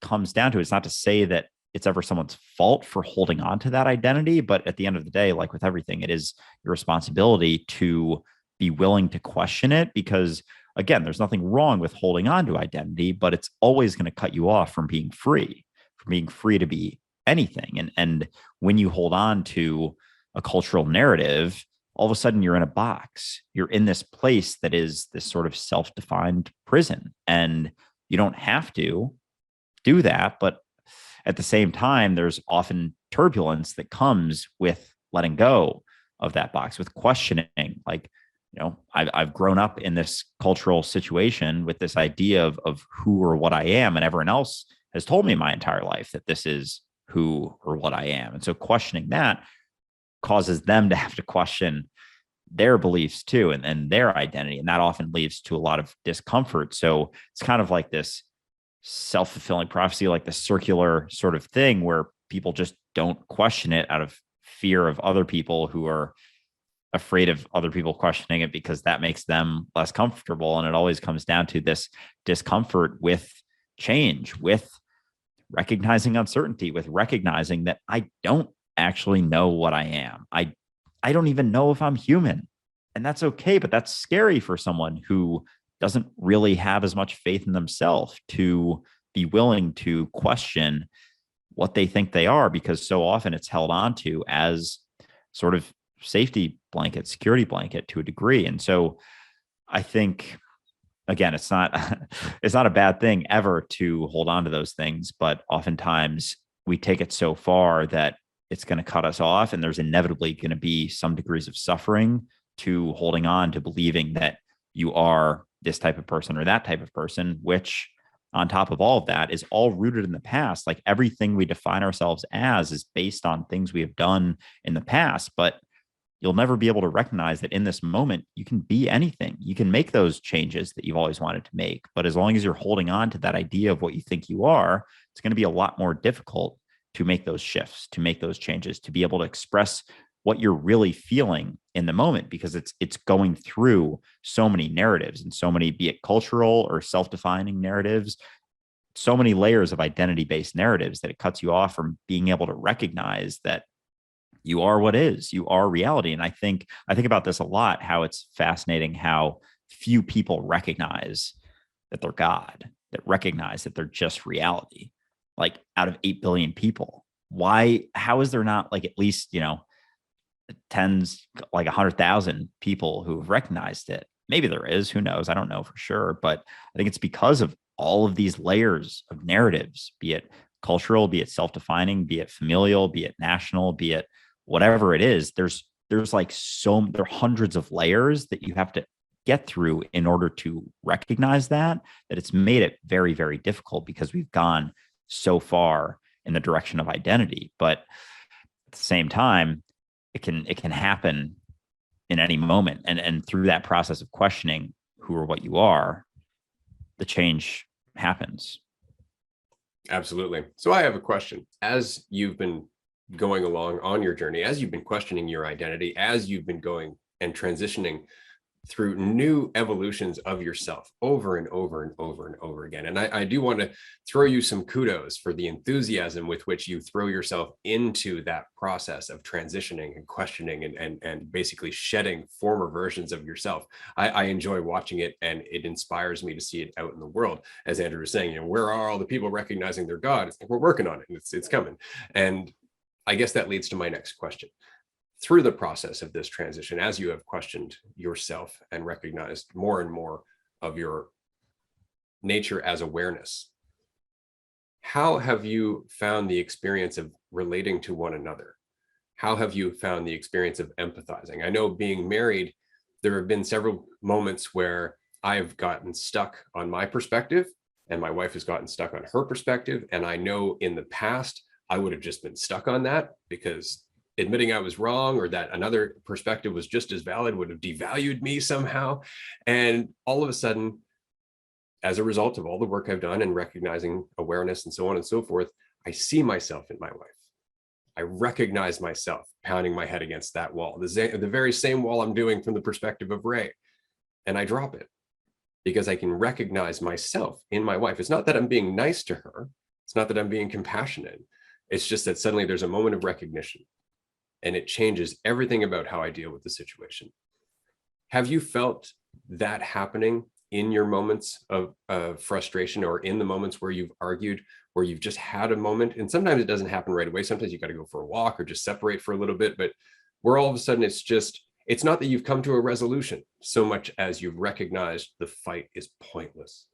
comes down to, it's not to say that it's ever someone's fault for holding on to that identity, but at the end of the day, like with everything, it is your responsibility to be willing to question it, because again, there's nothing wrong with holding on to identity, but it's always going to cut you off from being free to be anything. And when you hold on to a cultural narrative, all of a sudden you're in a box. You're in this place that is this sort of self-defined prison, and you don't have to do that. But at the same time, there's often turbulence that comes with letting go of that box, with questioning. Like, I've grown up in this cultural situation with this idea of who or what I am, and everyone else has told me my entire life that this is who or what I am. And so questioning that causes them to have to question their beliefs too, and their identity. And that often leads to a lot of discomfort. So it's kind of like this self-fulfilling prophecy, like the circular sort of thing where people just don't question it out of fear of other people who are afraid of other people questioning it, because that makes them less comfortable. And it always comes down to this discomfort with change, with recognizing uncertainty, with recognizing that I don't actually know what I am. I don't even know if I'm human, and that's okay. But that's scary for someone who doesn't really have as much faith in themselves to be willing to question what they think they are, because so often it's held on to as sort of safety blanket, security blanket to a degree. And so I think, again, it's not a bad thing ever to hold on to those things, but oftentimes we take it so far that it's going to cut us off, and there's inevitably going to be some degrees of suffering to holding on to believing that you are this type of person or that type of person, which on top of all of that is all rooted in the past. Like everything we define ourselves as is based on things we have done in the past, but you'll never be able to recognize that in this moment, you can be anything. You can make those changes that you've always wanted to make. But as long as you're holding on to that idea of what you think you are, it's going to be a lot more difficult to make those shifts, to make those changes, to be able to express what you're really feeling in the moment, because it's going through so many narratives and so many, be it cultural or self-defining narratives, so many layers of identity-based narratives, that it cuts you off from being able to recognize that you are what is, you are reality. And I think about this a lot, how it's fascinating how few people recognize that they're God, that recognize that they're just reality. Like out of 8 billion people, how is there not like at least, tens, like 100,000 people who have recognized it? Maybe there is, who knows? I don't know for sure, but I think it's because of all of these layers of narratives, be it cultural, be it self-defining, be it familial, be it national, be it whatever it is. There's like there are hundreds of layers that you have to get through in order to recognize that it's made it very, very difficult, because we've gone so far in the direction of identity. But at the same time, it can happen in any moment. And through that process of questioning who or what you are, the change happens. Absolutely. So I have a question. As you've been going along on your journey, as you've been questioning your identity, as you've been going and transitioning through new evolutions of yourself over and over and over and over again. And I do want to throw you some kudos for the enthusiasm with which you throw yourself into that process of transitioning and questioning and basically shedding former versions of yourself. I enjoy watching it, and it inspires me to see it out in the world. As Andrew was saying, where are all the people recognizing their God? It's like, we're working on it, and it's coming. And I guess that leads to my next question. Through the process of this transition, as you have questioned yourself and recognized more and more of your nature as awareness, how have you found the experience of relating to one another? How have you found the experience of empathizing? I know, being married, there have been several moments where I've gotten stuck on my perspective and my wife has gotten stuck on her perspective. And I know in the past, I would have just been stuck on that, because admitting I was wrong or that another perspective was just as valid would have devalued me somehow. And all of a sudden, as a result of all the work I've done and recognizing awareness and so on and so forth, I see myself in my wife. I recognize myself pounding my head against that wall, the very same wall I'm doing from the perspective of Ray. And I drop it because I can recognize myself in my wife. It's not that I'm being nice to her. It's not that I'm being compassionate. It's just that suddenly there's a moment of recognition, and it changes everything about how I deal with the situation. Have you felt that happening in your moments of frustration, or in the moments where you've argued, where you've just had a moment? And sometimes it doesn't happen right away. Sometimes you got to go for a walk or just separate for a little bit, but where all of a sudden it's not that you've come to a resolution so much as you've recognized the fight is pointless,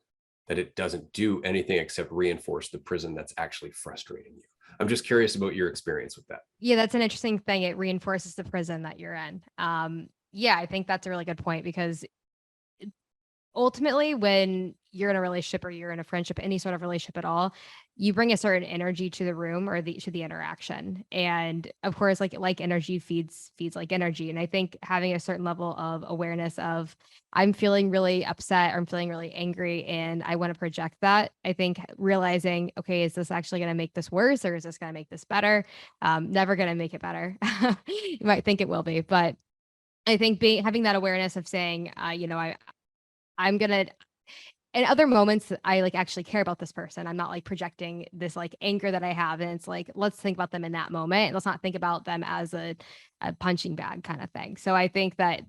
that it doesn't do anything except reinforce the prison that's actually frustrating you. I'm just curious about your experience with that. Yeah, that's an interesting thing. It reinforces the prison that you're in. Yeah, I think that's a really good point, because ultimately, when you're in a relationship or you're in a friendship, any sort of relationship at all, you bring a certain energy to the room or to the interaction. And of course, like energy feeds like energy. And I think having a certain level of awareness of, I'm feeling really upset or I'm feeling really angry and I want to project that. I think realizing, okay, is this actually going to make this worse, or is this going to make this better? Never going to make it better. You might think it will be, but I think having that awareness of saying, I'm going to, in other moments, I actually care about this person. I'm not projecting this anger that I have. And it's let's think about them in that moment. Let's not think about them as a punching bag kind of thing. So I think that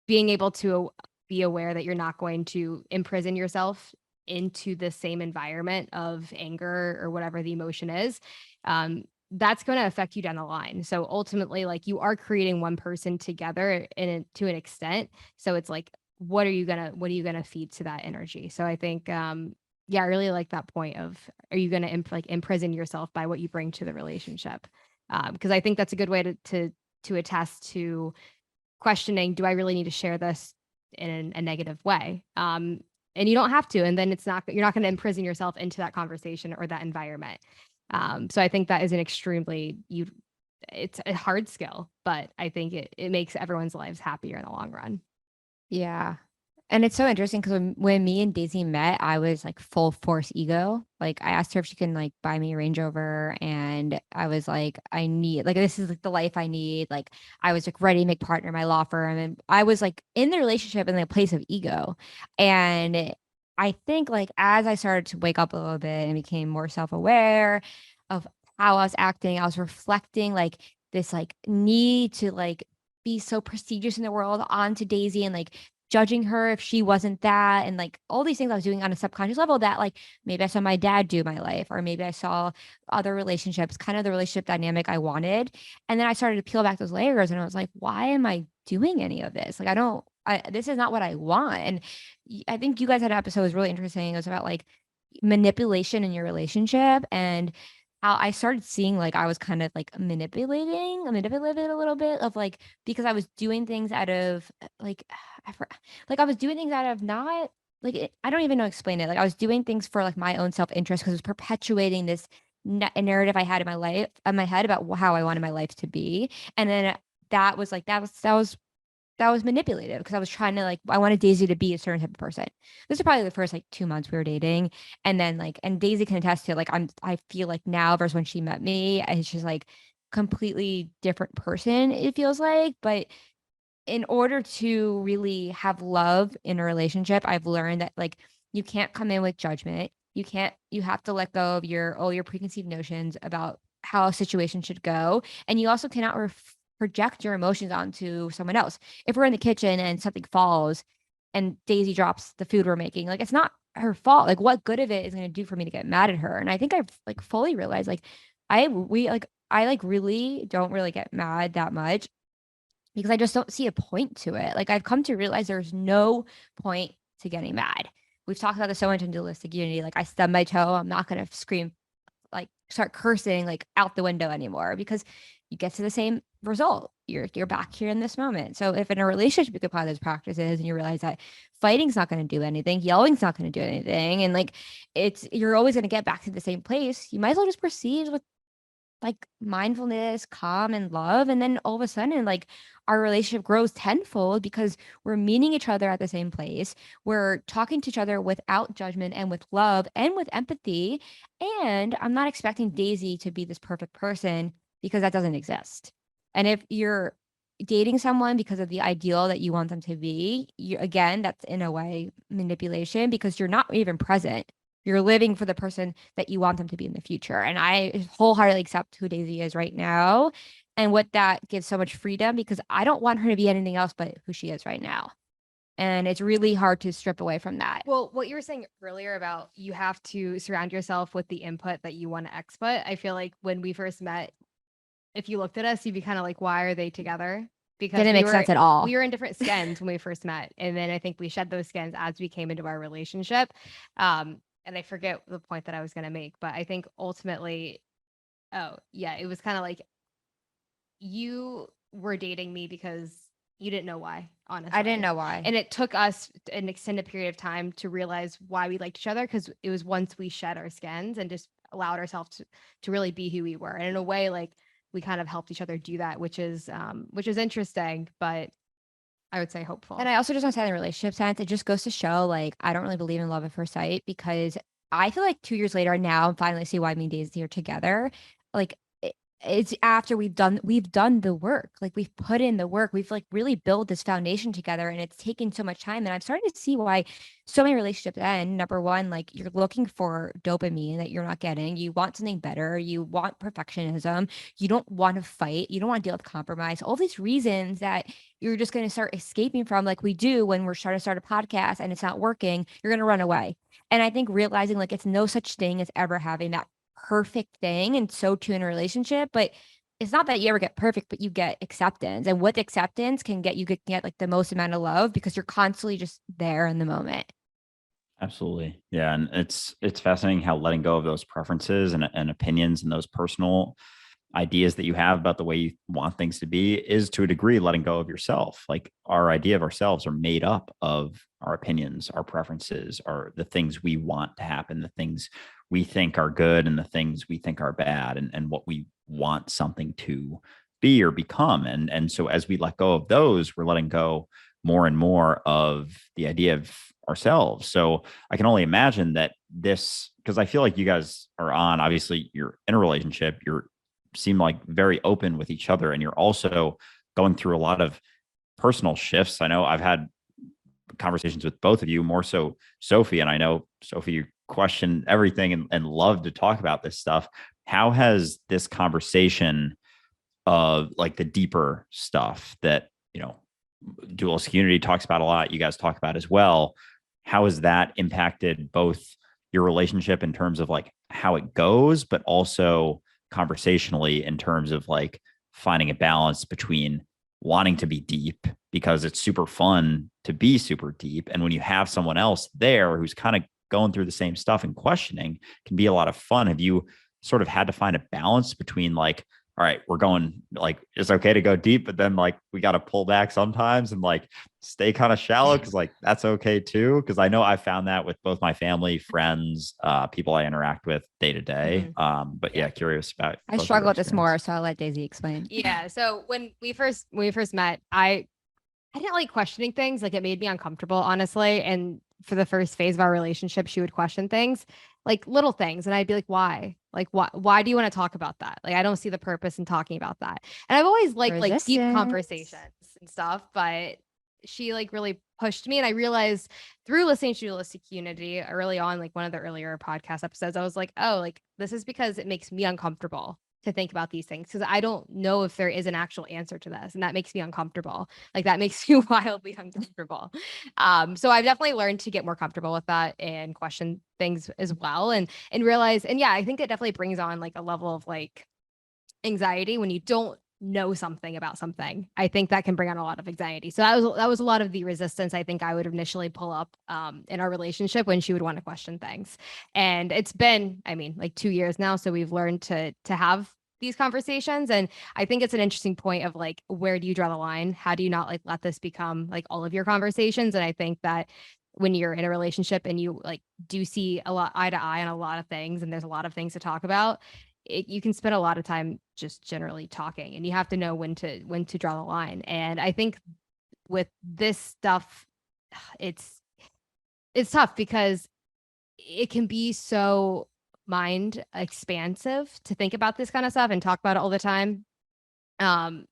being able to be aware that you're not going to imprison yourself into the same environment of anger or whatever the emotion is, that's going to affect you down the line. So ultimately, you are creating one person together to an extent. So it's what are you gonna feed to that energy? So I think, I really like that point of, are you gonna imprison yourself by what you bring to the relationship? Because I think that's a good way to attest to questioning, do I really need to share this in a negative way? And you don't have to, and then you're not going to imprison yourself into that conversation or that environment. So I think that is it's a hard skill, but I think it makes everyone's lives happier in the long run. Yeah. And it's so interesting because when me and Daisy met, I was like full force ego. Like I asked her if she can like buy me a Range Rover, and I was like, I need like this is like the life I need. Like I was like ready to make partner in my law firm, and I was like in the relationship in the place of ego. And I think like as I started to wake up a little bit and became more self aware of how I was acting, I was reflecting like this like need to like be so prestigious in the world onto Daisy and like judging her if she wasn't that, and like all these things I was doing on a subconscious level that like maybe I saw my dad do in my life, or maybe I saw other relationships, kind of the relationship dynamic I wanted. And then I started to peel back those layers and I was like, why am I doing any of this? Like this is not what I want. And I think you guys had an episode that was really interesting. It was about like manipulation in your relationship, and how I started seeing like I was kind of like manipulated a little bit of like because I was doing things out of like like I was doing things out of not like I don't even know how to explain it. Like I was doing things for like my own self-interest because it was perpetuating this narrative I had in my life in my head about how I wanted my life to be. And then that was manipulative because I was trying to like I wanted Daisy to be a certain type of person. This is probably the first like 2 months we were dating. And then like and Daisy can attest to it, like I feel like now versus when she met me, it's just like completely different person, it feels like. But in order to really have love in a relationship, I've learned that like you can't come in with judgment. You have to let go of all your preconceived notions about how a situation should go. And you also cannot project your emotions onto someone else. If we're in the kitchen and something falls and Daisy drops the food we're making, like it's not her fault. Like what good of it is going to do for me to get mad at her? And I think I've like fully realized like I like really don't really get mad that much because I just don't see a point to it. Like I've come to realize there's no point to getting mad. We've talked about this so much in dualistic unity. Like I stub my toe, I'm not gonna scream, like start cursing like out the window anymore because you get to the same result. You're back here in this moment. So if in a relationship you could apply those practices and you realize that fighting's not going to do anything, yelling's not going to do anything, and like you're always going to get back to the same place, you might as well just proceed with like mindfulness, calm, and love. And then all of a sudden, like our relationship grows tenfold because we're meeting each other at the same place. We're talking to each other without judgment and with love and with empathy. And I'm not expecting Daisy to be this perfect person because that doesn't exist. And if you're dating someone because of the ideal that you want them to be, again, that's in a way manipulation because you're not even present. You're living for the person that you want them to be in the future. And I wholeheartedly accept who Daisy is right now and what that gives so much freedom because I don't want her to be anything else but who she is right now. And it's really hard to strip away from that. Well, what you were saying earlier about you have to surround yourself with the input that you want to exput. I feel like when we first met, if you looked at us, you'd be kind of like, why are they together? Because didn't make sense at all. We were in different skins when we first met. And then I think we shed those skins as we came into our relationship. And I forget the point that I was going to make, but I think ultimately, it was kind of like you were dating me because you didn't know why, honestly. I didn't know why. And it took us an extended period of time to realize why we liked each other because it was once we shed our skins and just allowed ourselves to really be who we were. And in a way, like we kind of helped each other do that, which is interesting, but I would say hopeful. And I also just want to say in the relationship sense, it just goes to show like I don't really believe in love at first sight because I feel like 2 years later now I'm finally see why me and Daisy are together. Like it's after we've done the work. Like we've put in the work. We've like really built this foundation together and it's taken so much time. And I'm starting to see why so many relationships end. Number one, like you're looking for dopamine that you're not getting. You want something better. You want perfectionism. You don't want to fight. You don't want to deal with compromise. All these reasons that you're just going to start escaping from, like we do when we're trying to start a podcast and it's not working, you're going to run away. And I think realizing like it's no such thing as ever having that perfect thing and so too in a relationship, but it's not that you ever get perfect, but you get acceptance. And with acceptance can get like the most amount of love because you're constantly just there in the moment. Absolutely. Yeah. And it's fascinating how letting go of those preferences and opinions and those personal ideas that you have about the way you want things to be is to a degree letting go of yourself. Like our idea of ourselves are made up of our opinions, our preferences, are the things we want to happen, the things we think are good and the things we think are bad, and what we want something to be or become. And so as we let go of those, we're letting go more and more of the idea of ourselves. So I can only imagine that this, because I feel like you guys are on, obviously you're in a relationship, you're seem like very open with each other, and you're also going through a lot of personal shifts. I know I've had conversations with both of you, more so Sophie, and I know Sophie, you question everything and love to talk about this stuff. How has this conversation of like the deeper stuff that, Dualistic Unity talks about a lot, you guys talk about as well, how has that impacted both your relationship in terms of like how it goes, but also conversationally in terms of like finding a balance between wanting to be deep because it's super fun to be super deep, and when you have someone else there who's kind of going through the same stuff and questioning, can be a lot of fun. Have you sort of had to find a balance between like, all right, we're going, like, it's okay to go deep, but then like we got to pull back sometimes and like stay kind of shallow, because like that's okay too? Because I know I found that with both my family, friends, people I interact with day to day. But yeah, curious about. I struggle with this more, so I'll let Daisy explain. Yeah. So when we first met, I didn't like questioning things. Like, it made me uncomfortable, honestly. And for the first phase of our relationship, she would question things, like little things. And I'd be like, why? Like, why do you want to talk about that? Like, I don't see the purpose in talking about that. And I've always liked like deep conversations and stuff, but she like really pushed me. And I realized through listening to Dualistic Unity early on, like one of the earlier podcast episodes, I was like, oh, like this is because it makes me uncomfortable to think about these things, because I don't know if there is an actual answer to this, and that makes me uncomfortable. Like, that makes me wildly uncomfortable. So I've definitely learned to get more comfortable with that and question things as well, and realize, and yeah, I think it definitely brings on like a level of like anxiety when you don't know something about something. I think that can bring on a lot of anxiety. So that was a lot of the resistance I think I would initially pull up in our relationship when she would want to question things. And it's been, I mean, like 2 years now. So we've learned to have these conversations. And I think it's an interesting point of like, where do you draw the line? How do you not like let this become like all of your conversations? And I think that when you're in a relationship and you like do see a lot eye to eye on a lot of things, and there's a lot of things to talk about, you can spend a lot of time just generally talking, and you have to know when to draw the line. And I think with this stuff, it's tough because it can be so mind expansive to think about this kind of stuff and talk about it all the time. And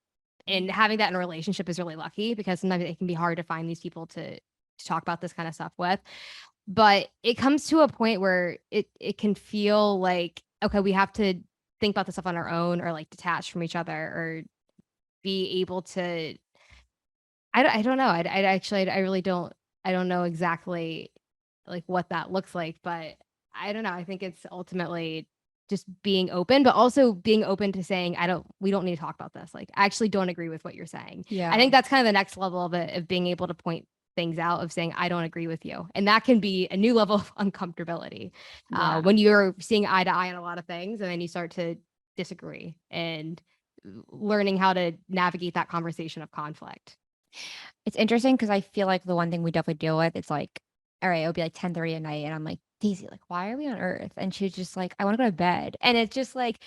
having that in a relationship is really lucky, because sometimes it can be hard to find these people to talk about this kind of stuff with. But it comes to a point where it can feel like, okay, we have to think about the stuff on our own, or like detach from each other, or be able to, I don't know. I really don't, I don't know exactly like what that looks like, but I don't know. I think it's ultimately just being open, but also being open to saying, we don't need to talk about this. Like, I actually don't agree with what you're saying. Yeah. I think that's kind of the next level of it, of being able to point things out, of saying, I don't agree with you. And that can be a new level of uncomfortability when you're seeing eye to eye on a lot of things, and then you start to disagree, and learning how to navigate that conversation of conflict. It's interesting because I feel like the one thing we definitely deal with, it's like, all right, it'll be like 10:30 at night, and I'm like, Daisy, like, why are we on Earth? And she's just like, I want to go to bed. And it's just like,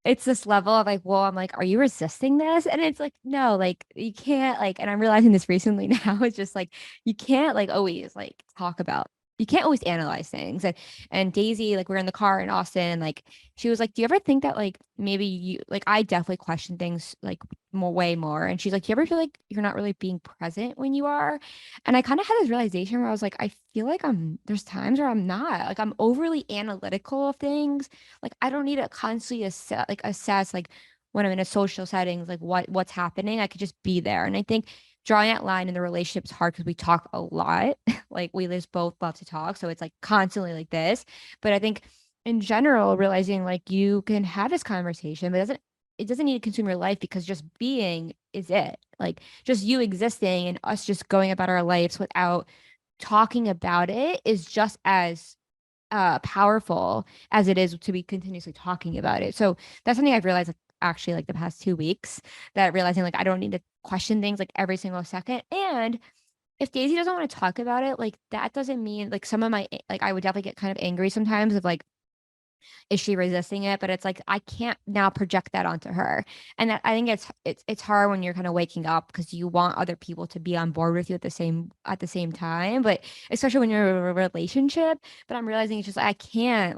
it's this level of like, well, I'm like, are you resisting this? And it's like, no, like you can't like, and I'm realizing this recently now, it's just like, you can't like always like talk about, you can't always analyze things. And Daisy, like we're in the car in Austin, like she was like, do you ever think that like maybe you, like I definitely question things like way more. And she's like, do you ever feel like you're not really being present when you are? And I kind of had this realization where I was like, I feel like there's times where I'm not, like I'm overly analytical of things. Like I don't need to constantly assess like when I'm in a social settings, like what's happening. I could just be there. And I think drawing that line in the relationship is hard because we talk a lot. Like we just both love to talk. So it's like constantly like this. But I think in general, realizing like you can have this conversation, but it doesn't need to consume your life, because just being is it. Like just you existing and us just going about our lives without talking about it is just as powerful as it is to be continuously talking about it. So that's something I've realized actually like the past 2 weeks, that realizing like I don't need to question things like every single second. And if Daisy doesn't want to talk about it, like that doesn't mean like some of my, like I would definitely get kind of angry sometimes of like, is she resisting it? But it's like, I can't now project that onto her. And that, I think it's hard when you're kind of waking up because you want other people to be on board with you at the same time. But especially when you're in a relationship, but I'm realizing it's just like, I can't,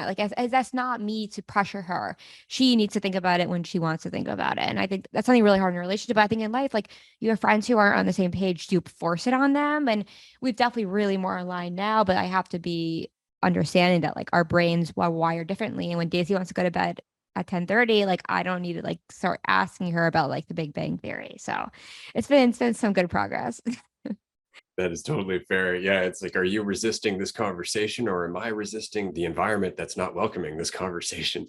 like, as that's not me to pressure her. She needs to think about it when she wants to think about it. And I think that's something really hard in a relationship. But I think in life, like, you have friends who aren't on the same page, do force it on them. And we've definitely really more aligned now, but I have to be understanding that, like, our brains are wired differently. And when Daisy wants to go to bed at 10:30, like, I don't need to, like, start asking her about, like, the Big Bang Theory. So it's been some good progress. That is totally fair. Yeah, it's like, are you resisting this conversation, or am I resisting the environment that's not welcoming this conversation?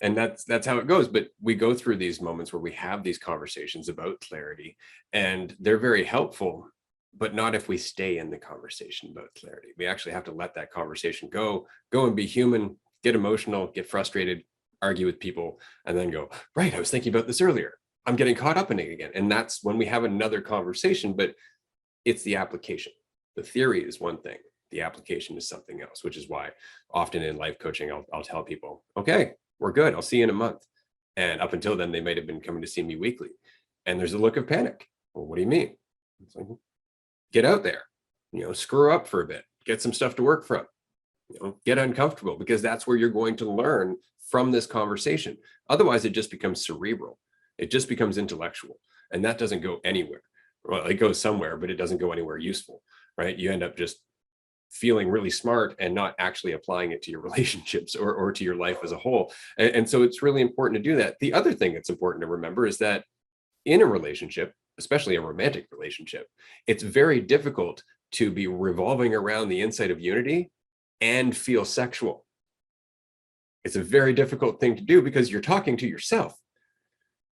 And that's how it goes. But we go through these moments where we have these conversations about clarity, and they're very helpful, but not if we stay in the conversation about clarity. We actually have to let that conversation go and be human, get emotional, get frustrated, argue with people, and then go, right, I was thinking about this earlier. I'm getting caught up in it again. And that's when we have another conversation. But it's the application. The theory is one thing, the application is something else, which is why often in life coaching, I'll tell people, okay, we're good. I'll see you in a month. And up until then, they might have been coming to see me weekly. And there's a look of panic. Well, what do you mean? It's like, get out there, screw up for a bit, get some stuff to work from, get uncomfortable, because that's where you're going to learn from this conversation. Otherwise, it just becomes cerebral. It just becomes intellectual. And that doesn't go anywhere. Well, it goes somewhere, but it doesn't go anywhere useful, right? You end up just feeling really smart and not actually applying it to your relationships or to your life as a whole. And so it's really important to do that. The other thing that's important to remember is that in a relationship, especially a romantic relationship, it's very difficult to be revolving around the insight of unity and feel sexual. It's a very difficult thing to do because you're talking to yourself.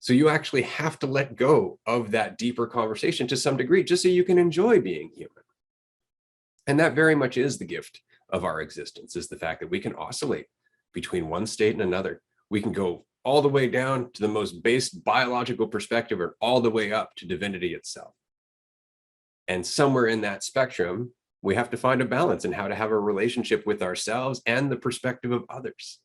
So you actually have to let go of that deeper conversation to some degree, just so you can enjoy being human. And that very much is the gift of our existence, is the fact that we can oscillate between one state and another. We can go all the way down to the most base biological perspective, or all the way up to divinity itself. And somewhere in that spectrum, we have to find a balance in how to have a relationship with ourselves and the perspective of others.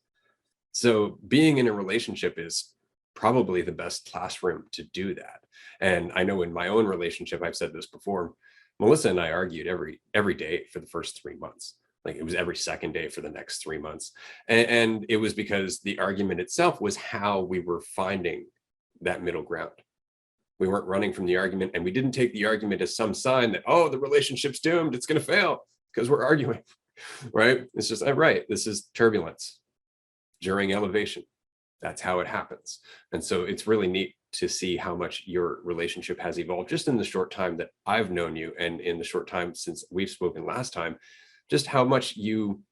So being in a relationship is probably the best classroom to do that. And I know in my own relationship, I've said this before, Melissa and I argued every day for the first 3 months. Like, it was every second day for the next 3 months. And it was because the argument itself was how we were finding that middle ground. We weren't running from the argument, and we didn't take the argument as some sign that, oh, the relationship's doomed, it's going to fail because we're arguing, right? It's just, right, this is turbulence during elevation. That's how it happens. And so it's really neat to see how much your relationship has evolved just in the short time that I've known you, and in the short time since we've spoken last time, just how much you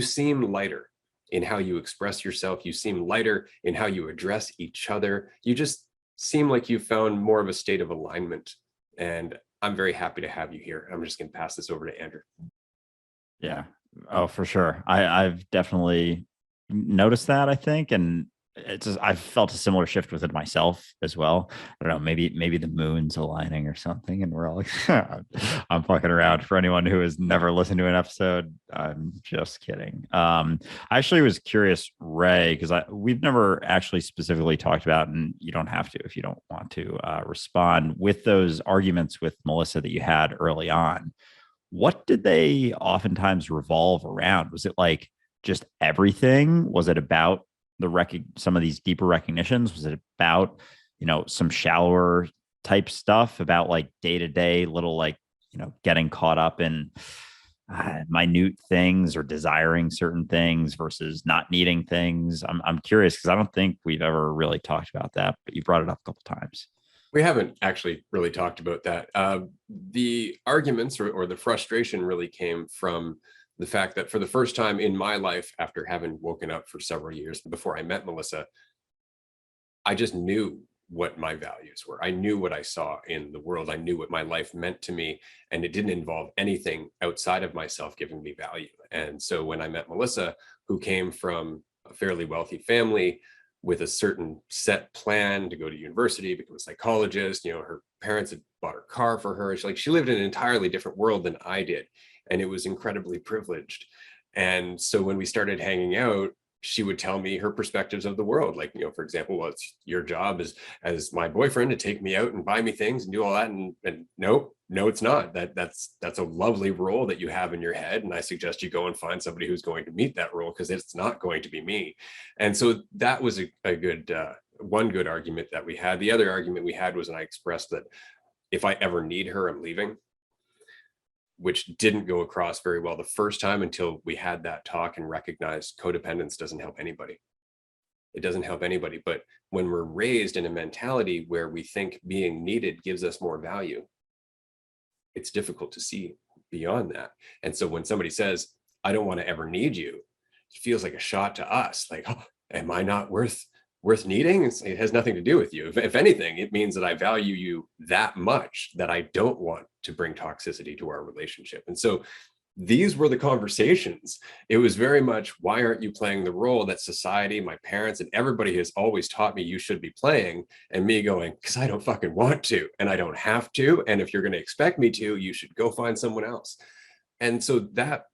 seem lighter in how you express yourself. You seem lighter in how you address each other. You just seem like you found more of a state of alignment. And I'm very happy to have you here. I'm just going to pass this over to Andrew. Yeah. Oh, for sure. I've definitely noticed that, I think. And it's just, I've felt a similar shift within myself as well. I don't know, maybe the moon's aligning or something, and we're all like, I'm fucking around. For anyone who has never listened to an episode, I'm just kidding. I actually was curious, Ray, because we've never actually specifically talked about, and you don't have to if you don't want to respond, with those arguments with Melissa that you had early on. What did they oftentimes revolve around? Was it like just everything? Was it about some of these deeper recognitions? Was it about, some shallower type stuff about like day-to-day little, like, getting caught up in minute things or desiring certain things versus not needing things? I'm curious, because I don't think we've ever really talked about that, but you brought it up a couple times. We haven't actually really talked about that. The arguments or the frustration really came from the fact that for the first time in my life, after having woken up for several years before I met Melissa, I just knew what my values were. I knew what I saw in the world. I knew what my life meant to me, and it didn't involve anything outside of myself giving me value. And so when I met Melissa, who came from a fairly wealthy family with a certain set plan to go to university, become a psychologist, her parents had bought her car for her. She lived in an entirely different world than I did. And it was incredibly privileged. And so when we started hanging out, she would tell me her perspectives of the world. Like, you know, for example, well, it's your job as my boyfriend to take me out and buy me things and do all that. And no, it's not. That's a lovely role that you have in your head. And I suggest you go and find somebody who's going to meet that role, because it's not going to be me. And so that was a good, one good argument that we had. The other argument we had was, and I expressed that if I ever need her, I'm leaving, which didn't go across very well the first time until we had that talk and recognized codependence doesn't help anybody. It doesn't help anybody. But when we're raised in a mentality where we think being needed gives us more value, it's difficult to see beyond that. And so when somebody says, I don't want to ever need you, it feels like a shot to us. Like, oh, am I not worth needing? It has nothing to do with you. If anything, it means that I value you that much that I don't want to bring toxicity to our relationship. And so these were the conversations. It was very much, why aren't you playing the role that society, my parents, and everybody has always taught me you should be playing? And me going, because I don't fucking want to, and I don't have to. And if you're going to expect me to, you should go find someone else. And so that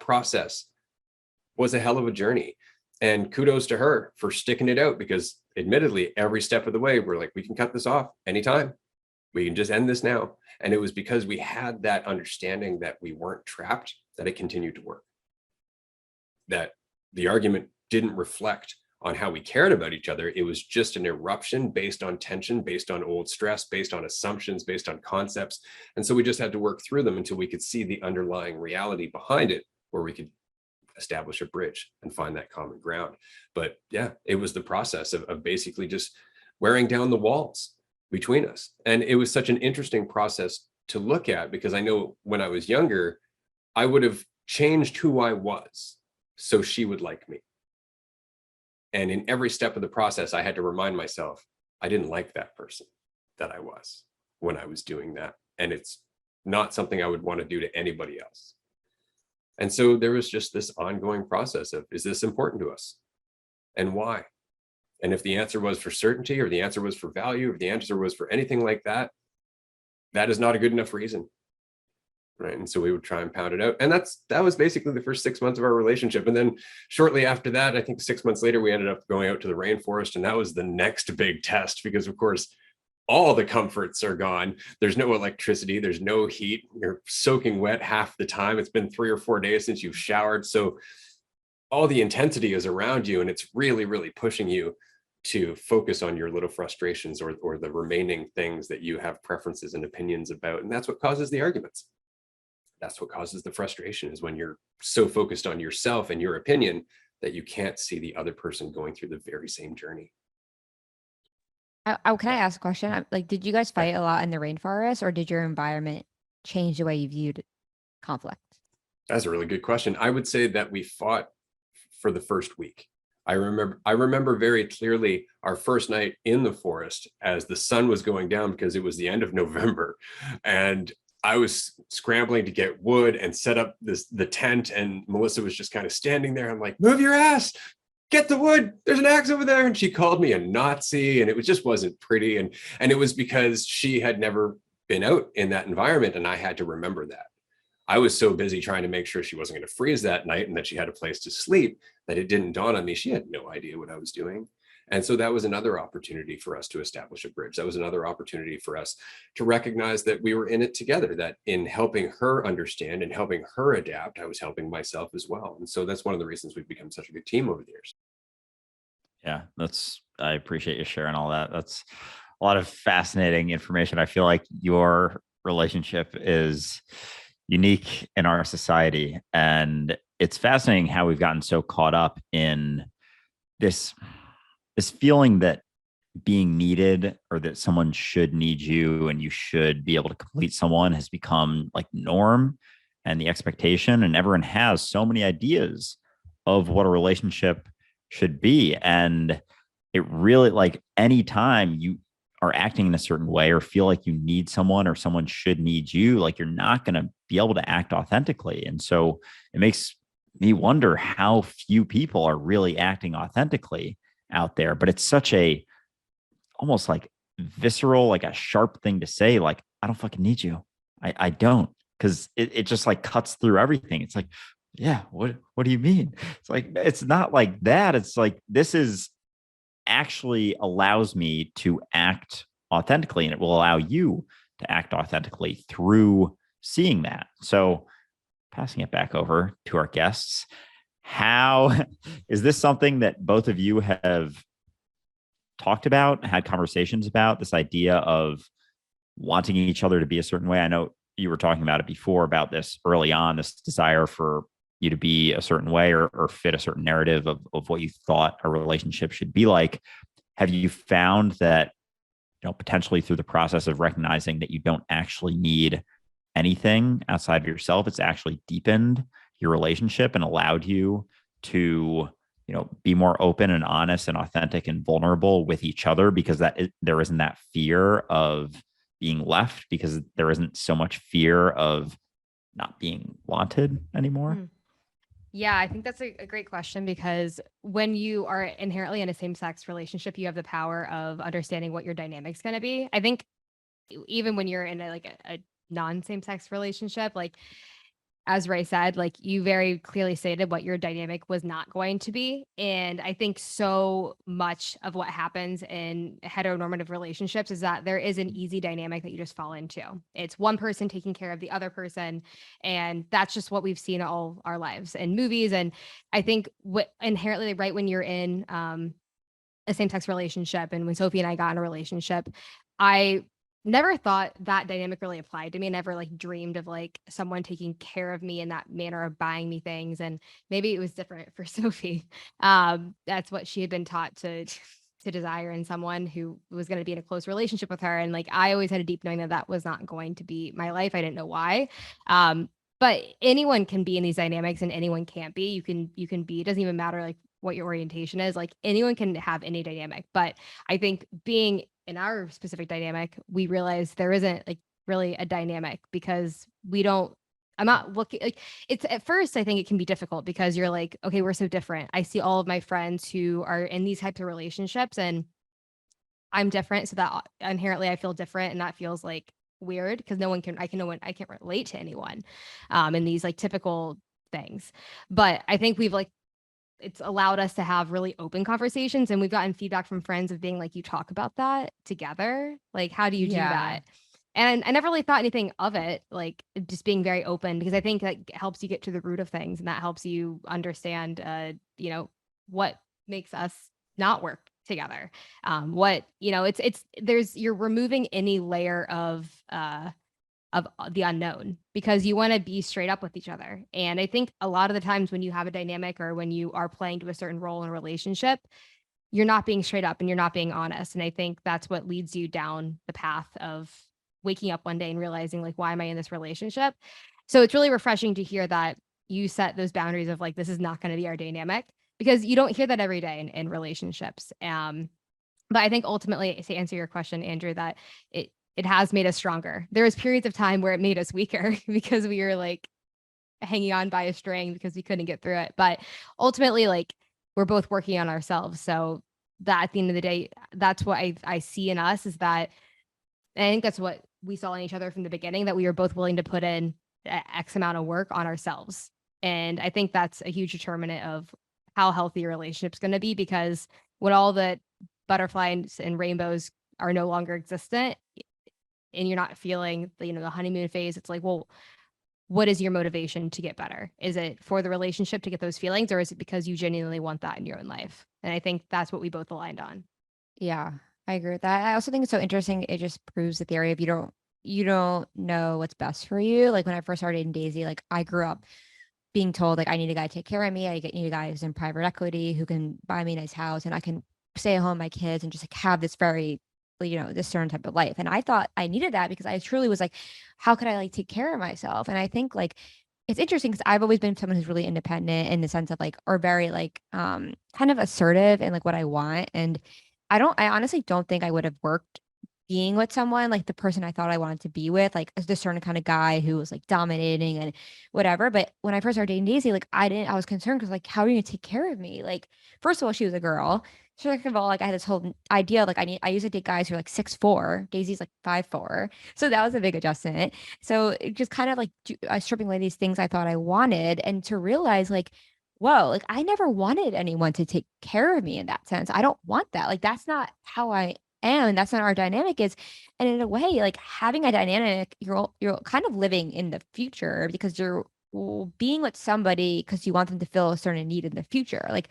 process was a hell of a journey. And kudos to her for sticking it out, because admittedly, every step of the way, we're like, we can cut this off anytime. We can just end this now. And it was because we had that understanding that we weren't trapped, that it continued to work. That the argument didn't reflect on how we cared about each other. It was just an eruption based on tension, based on old stress, based on assumptions, based on concepts. And so we just had to work through them until we could see the underlying reality behind it, where we could establish a bridge and find that common ground. But yeah, it was the process of basically just wearing down the walls between us. And it was such an interesting process to look at, because I know when I was younger, I would have changed who I was so she would like me. And in every step of the process, I had to remind myself, I didn't like that person that I was when I was doing that. And it's not something I would want to do to anybody else. And so there was just this ongoing process of, is this important to us? And why? And if the answer was for certainty, or the answer was for value, or the answer was for anything like that, that is not a good enough reason. Right. And so we would try and pound it out. And that was basically the first 6 months of our relationship. And then shortly after that, I think 6 months later, we ended up going out to the rainforest. And that was the next big test, because of course, all the comforts are gone. There's no electricity. There's no heat. You're soaking wet half the time. It's been 3 or 4 days since you've showered. So all the intensity is around you, and it's really, really pushing you to focus on your little frustrations or the remaining things that you have preferences and opinions about. And that's what causes the arguments. That's what causes the frustration, is when you're so focused on yourself and your opinion that you can't see the other person going through the very same journey. Can I ask a question? Like, did you guys fight a lot in the rainforest, or did your environment change the way you viewed conflict? That's a really good question. I would say that we fought for the first week. I remember very clearly our first night in the forest as the sun was going down, because it was the end of November, and I was scrambling to get wood and set up the tent, and Melissa was just kind of standing there. I'm like, move your ass, get the wood, there's an axe over there. And she called me a Nazi, and it just wasn't pretty. And it was because she had never been out in that environment, and I had to remember that. I was so busy trying to make sure she wasn't going to freeze that night and that she had a place to sleep that it didn't dawn on me she had no idea what I was doing. And so that was another opportunity for us to establish a bridge. That was another opportunity for us to recognize that we were in it together, that in helping her understand and helping her adapt, I was helping myself as well. And so that's one of the reasons we've become such a good team over the years. Yeah, I appreciate you sharing all that. That's a lot of fascinating information. I feel like your relationship is unique in our society. And it's fascinating how we've gotten so caught up in this feeling that being needed, or that someone should need you and you should be able to complete someone, has become like norm and the expectation. And everyone has so many ideas of what a relationship should be. And it really, like, anytime you are acting in a certain way or feel like you need someone or someone should need you, like, you're not going to be able to act authentically. And so it makes me wonder how few people are really acting authentically out there. But it's such a almost like visceral, like a sharp thing to say, like, I don't fucking need you. I don't, because it just like cuts through everything. It's like, yeah, what do you mean? It's like, it's not like that. It's like, this is actually allows me to act authentically, and it will allow you to act authentically through seeing that. So passing it back over to our guests, how is this something that both of you have talked about, had conversations about, this idea of wanting each other to be a certain way? I know you were talking about it before, about this early on, this desire for you to be a certain way, or fit a certain narrative of what you thought a relationship should be like. Have you found that, potentially through the process of recognizing that you don't actually need anything outside of yourself, it's actually deepened your relationship and allowed you to, be more open and honest and authentic and vulnerable with each other, because there isn't that fear of being left, because there isn't so much fear of not being wanted anymore? Yeah, I think that's a great question, because when you are inherently in a same-sex relationship, you have the power of understanding what your dynamic's going to be. I think even when you're in a non-same-sex relationship, like as Ray said, like you very clearly stated what your dynamic was not going to be. And I think so much of what happens in heteronormative relationships is that there is an easy dynamic that you just fall into. It's one person taking care of the other person. And that's just what we've seen all our lives in movies. And I think what inherently, right when you're in a same-sex relationship, and when Sophie and I got in a relationship, I never thought that dynamic really applied to me. I never like dreamed of like someone taking care of me in that manner of buying me things. And maybe it was different for Sophie. That's what she had been taught to desire in someone who was going to be in a close relationship with her. And like I always had a deep knowing that that was not going to be my life. I didn't know why. But anyone can be in these dynamics, and anyone can't be. You can be, it doesn't even matter like what your orientation is. Like anyone can have any dynamic. But I think being in our specific dynamic, we realize there isn't like really a dynamic, because I'm not looking like, it's at first, I think it can be difficult because you're like, okay, we're so different. I see all of my friends who are in these types of relationships, and I'm different. So that inherently I feel different, and that feels like weird, because I can't relate to anyone in these like typical things. But I think it's allowed us to have really open conversations, and we've gotten feedback from friends of being like, you talk about that together. Like, how do you do that? And I never really thought anything of it, like just being very open, because I think that helps you get to the root of things, and that helps you understand, what makes us not work together. You're removing any layer of the unknown, because you want to be straight up with each other. And I think a lot of the times when you have a dynamic, or when you are playing to a certain role in a relationship, you're not being straight up and you're not being honest. And I think that's what leads you down the path of waking up one day and realizing like, why am I in this relationship? So it's really refreshing to hear that you set those boundaries of like, this is not going to be our dynamic, because you don't hear that every day in relationships. But I think ultimately, to answer your question, Andrew, that it has made us stronger. There was periods of time where it made us weaker because we were like hanging on by a string because we couldn't get through it. But ultimately, like we're both working on ourselves. So that at the end of the day, that's what I see in us, is that, and I think that's what we saw in each other from the beginning, that we were both willing to put in X amount of work on ourselves. And I think that's a huge determinant of how healthy your relationship's going to be, because when all the butterflies and rainbows are no longer existent, and you're not feeling the honeymoon phase, it's like, well, what is your motivation to get better? Is it for the relationship to get those feelings, or is it because you genuinely want that in your own life? And I think that's what we both aligned on. Yeah, I agree with that. I also think it's so interesting. It just proves the theory of you don't know what's best for you. Like when I first started dating Daisy, like I grew up being told like I need a guy to take care of me. Need a guy who's in private equity who can buy me a nice house, and I can stay at home with my kids and just like have this very this certain type of life. And I thought I needed that because I truly was like, how could I like take care of myself? And I think like it's interesting because I've always been someone who's really independent in the sense of like, or very like kind of assertive in like what I want. And I honestly don't think I would have worked being with someone like the person I thought I wanted to be with, like a certain kind of guy who was like dominating and whatever. But when I first started dating Daisy, like I was concerned because like, how are you gonna take care of me? Like, first of all, she was a girl. First of all, like I had this whole idea, like I usually date guys who are like 6'4", Daisy's like 5'4", so that was a big adjustment. So it just kind of like stripping away these things I thought I wanted, and to realize like, whoa, like I never wanted anyone to take care of me in that sense. I don't want that. Like that's not how I am. That's not our dynamic is. And in a way, like having a dynamic, you're kind of living in the future because you're being with somebody because you want them to fill a certain need in the future. Like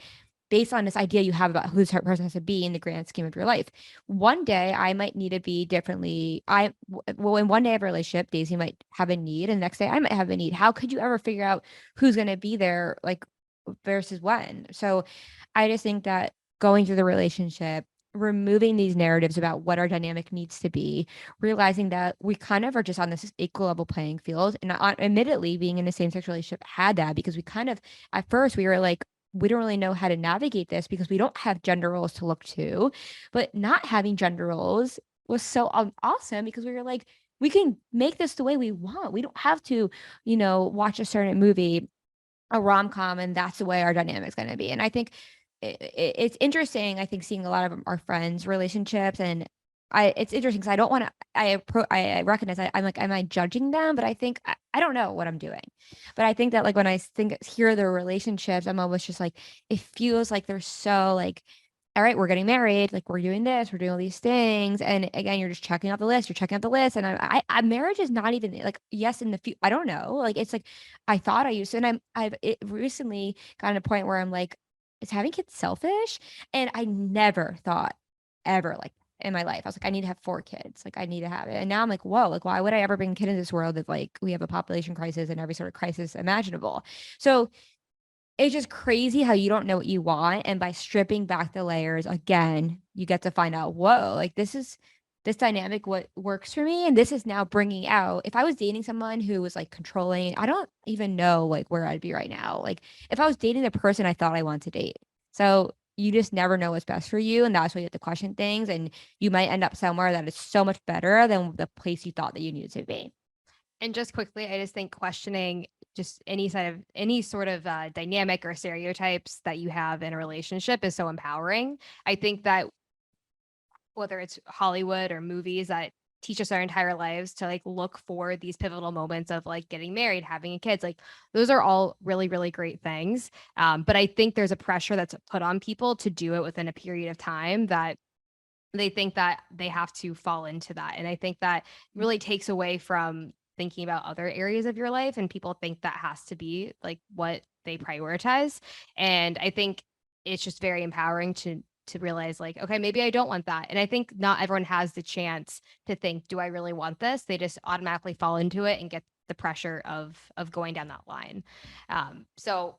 based on this idea you have about who this person has to be in the grand scheme of your life. One day I might need to be differently. In one day I have a relationship, Daisy might have a need, and the next day I might have a need. How could you ever figure out who's going to be there, like versus when? So I just think that going through the relationship, removing these narratives about what our dynamic needs to be, realizing that we kind of are just on this equal level playing field. And admittedly, being in the same sex relationship had that because we kind of, at first, we were like, we don't really know how to navigate this because we don't have gender roles to look to. But not having gender roles was so awesome because we were like, we can make this the way we want. We don't have to, watch a certain movie, a rom-com, and that's the way our dynamic is going to be. And I think it's interesting. I think seeing a lot of our friends' relationships, and it's interesting because I don't want to. I recognize I'm like, am I judging them? But I think I don't know what I'm doing. But I think that like when I hear their relationships, I'm almost just like it feels like they're so like, all right, we're getting married, like we're doing this, we're doing all these things, and again, you're just checking out the list. You're checking out the list, and I marriage is not even like yes in the future. I don't know. Like it's like I thought I used to, and I've recently gotten to a point where I'm like, is having kids selfish? And I never thought ever like in my life. I was like, I need to have 4 kids. Like I need to have it. And now I'm like, whoa, like why would I ever bring a kid into this world if like we have a population crisis and every sort of crisis imaginable? So it's just crazy how you don't know what you want. And by stripping back the layers again, you get to find out, whoa, like this dynamic what works for me, and this is now bringing out if I was dating someone who was like controlling, I don't even know like where I'd be right now, like if I was dating the person I thought I wanted to date. So you just never know what's best for you, and that's why you have to question things, and you might end up somewhere that is so much better than the place you thought that you needed to be. And just quickly, I just think questioning just any sort of dynamic or stereotypes that you have in a relationship is so empowering. I think that whether it's Hollywood or movies that teach us our entire lives to like look for these pivotal moments of like getting married, having kids, like those are all really, really great things. But I think there's a pressure that's put on people to do it within a period of time that they think that they have to fall into that. And I think that really takes away from thinking about other areas of your life. And people think that has to be like what they prioritize. And I think it's just very empowering to realize like, okay, maybe I don't want that. And I think not everyone has the chance to think, do I really want this? They just automatically fall into it and get the pressure of going down that line. So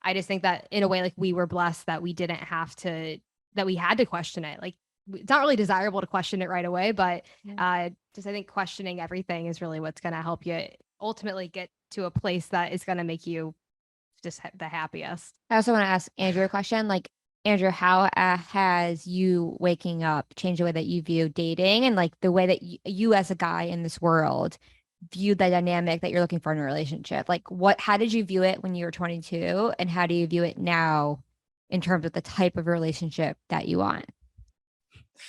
I just think that in a way, like we were blessed that we didn't have to, that we had to question it. Like it's not really desirable to question it right away, but just I think questioning everything is really what's going to help you ultimately get to a place that is going to make you just the happiest. I also want to ask Andrew a question. Like, Andrew, how has you waking up changed the way that you view dating and like the way that you as a guy in this world view the dynamic that you're looking for in a relationship? Like how did you view it when you were 22 and how do you view it now in terms of the type of relationship that you want?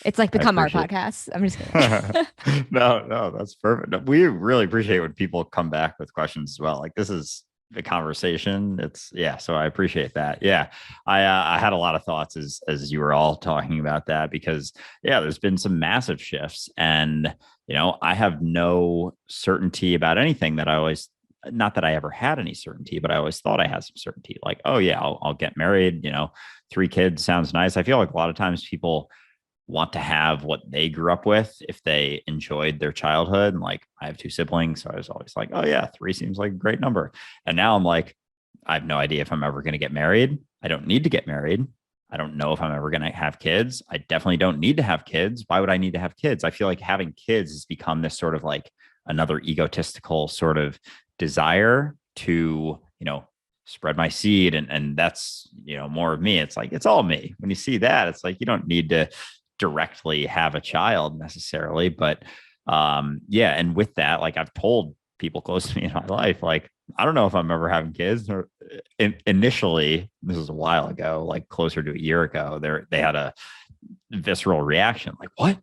It's like become our podcast. I'm just kidding. No, that's perfect. We really appreciate when people come back with questions as well. Like this is the conversation. So I appreciate that. Yeah. I had a lot of thoughts as you were all talking about that because there's been some massive shifts and, I have no certainty about anything that not that I ever had any certainty, but I always thought I had some certainty. Like, oh yeah, I'll get married, 3 kids sounds nice. I feel like a lot of times people want to have what they grew up with if they enjoyed their childhood. And like, I have 2 siblings. So I was always like, oh yeah, 3 seems like a great number. And now I'm like, I have no idea if I'm ever going to get married. I don't need to get married. I don't know if I'm ever going to have kids. I definitely don't need to have kids. Why would I need to have kids? I feel like having kids has become this sort of like another egotistical sort of desire to, spread my seed. And that's, more of me. It's like, it's all me. When you see that, it's like, you don't need to directly have a child necessarily, but and with that, like I've told people close to me in my life, like I don't know if I'm ever having kids. Or initially, this was a while ago, like closer to a year ago, they had a visceral reaction, like, "What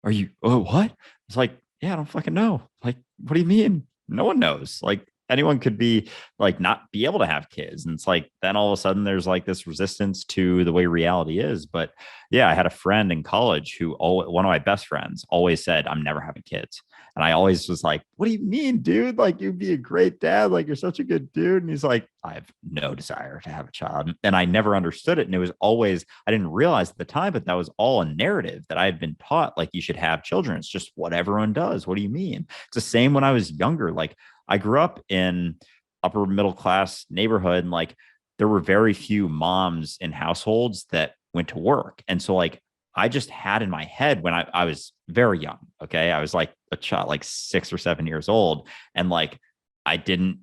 are you? Oh, what?" It's like, yeah, I don't fucking know. Like, what do you mean? No one knows. Like, anyone could be like not be able to have kids, and it's like then all of a sudden there's like this resistance to the way reality is. But yeah, I had a friend in college who one of my best friends always said, "I'm never having kids." And I always was like, "What do you mean, dude? Like, you'd be a great dad. Like, you're such a good dude." And he's like, "I have no desire to have a child." And I never understood it. And it was always, I didn't realize at the time, but that was all a narrative that I had been taught. Like, you should have children. It's just what everyone does. What do you mean? It's the same when I was younger. Like, I grew up in upper middle class neighborhood, and like, there were very few moms in households that went to work. And so, like, I just had in my head when I was very young. Okay. I was like a child, like 6 or 7 years old. And like, I didn't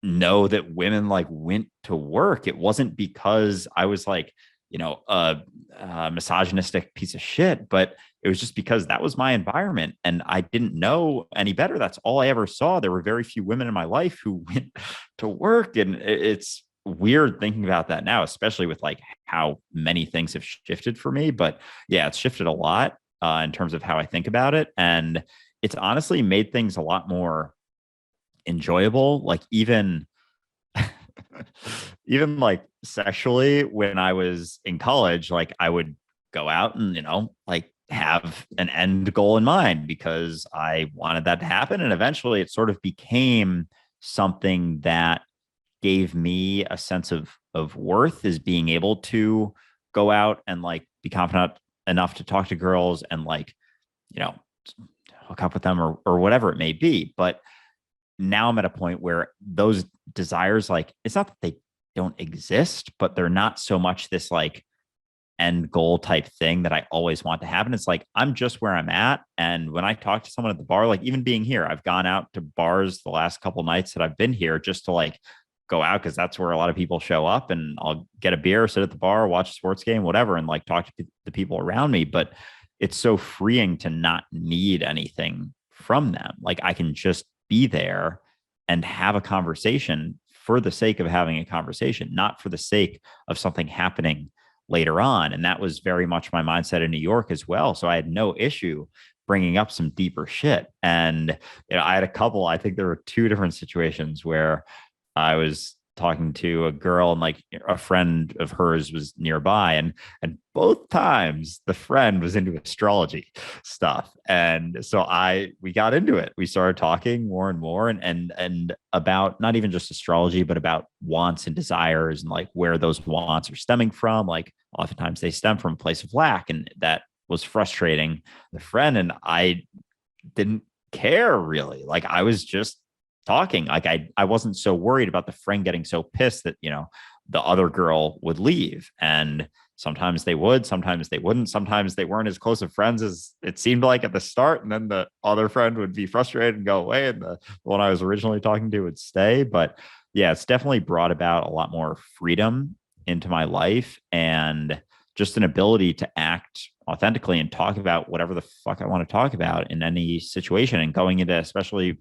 know that women like went to work. It wasn't because I was like, a misogynistic piece of shit, but it was just because that was my environment and I didn't know any better. That's all I ever saw. There were very few women in my life who went to work. And it's weird thinking about that now, especially with like how many things have shifted for me. But yeah, it's shifted a lot in terms of how I think about it. And it's honestly made things a lot more enjoyable. Like even like sexually, when I was in college, like I would go out and, like have an end goal in mind because I wanted that to happen. And eventually it sort of became something that gave me a sense of worth, is being able to go out and like be confident enough to talk to girls and like, you know, hook up with them or whatever it may be. But now I'm at a point where those desires, like, it's not that they don't exist, but they're not so much this like end goal type thing that I always want to happen. It's like, I'm just where I'm at. And when I talk to someone at the bar, like even being here, I've gone out to bars the last couple nights that I've been here just to like go out because that's where a lot of people show up, and I'll get a beer, sit at the bar, watch a sports game, whatever, and like talk to the people around me. But it's so freeing to not need anything from them. Like, I can just be there and have a conversation for the sake of having a conversation, not for the sake of something happening later on. And that was very much my mindset in New York as well. So I had no issue bringing up some deeper shit. And I had I think there were two different situations where I was talking to a girl and like a friend of hers was nearby, and both times the friend was into astrology stuff. And so we got into it. We started talking more and more, and about not even just astrology, but about wants and desires and like where those wants are stemming from. Like, oftentimes they stem from a place of lack, and that was frustrating the friend. And I didn't care really. Like, I was just talking. Like, I wasn't so worried about the friend getting so pissed that, the other girl would leave. And sometimes they would, sometimes they wouldn't. Sometimes they weren't as close of friends as it seemed like at the start. And then the other friend would be frustrated and go away, and the one I was originally talking to would stay. But yeah, it's definitely brought about a lot more freedom into my life, and just an ability to act authentically and talk about whatever the fuck I want to talk about in any situation. And going into, especially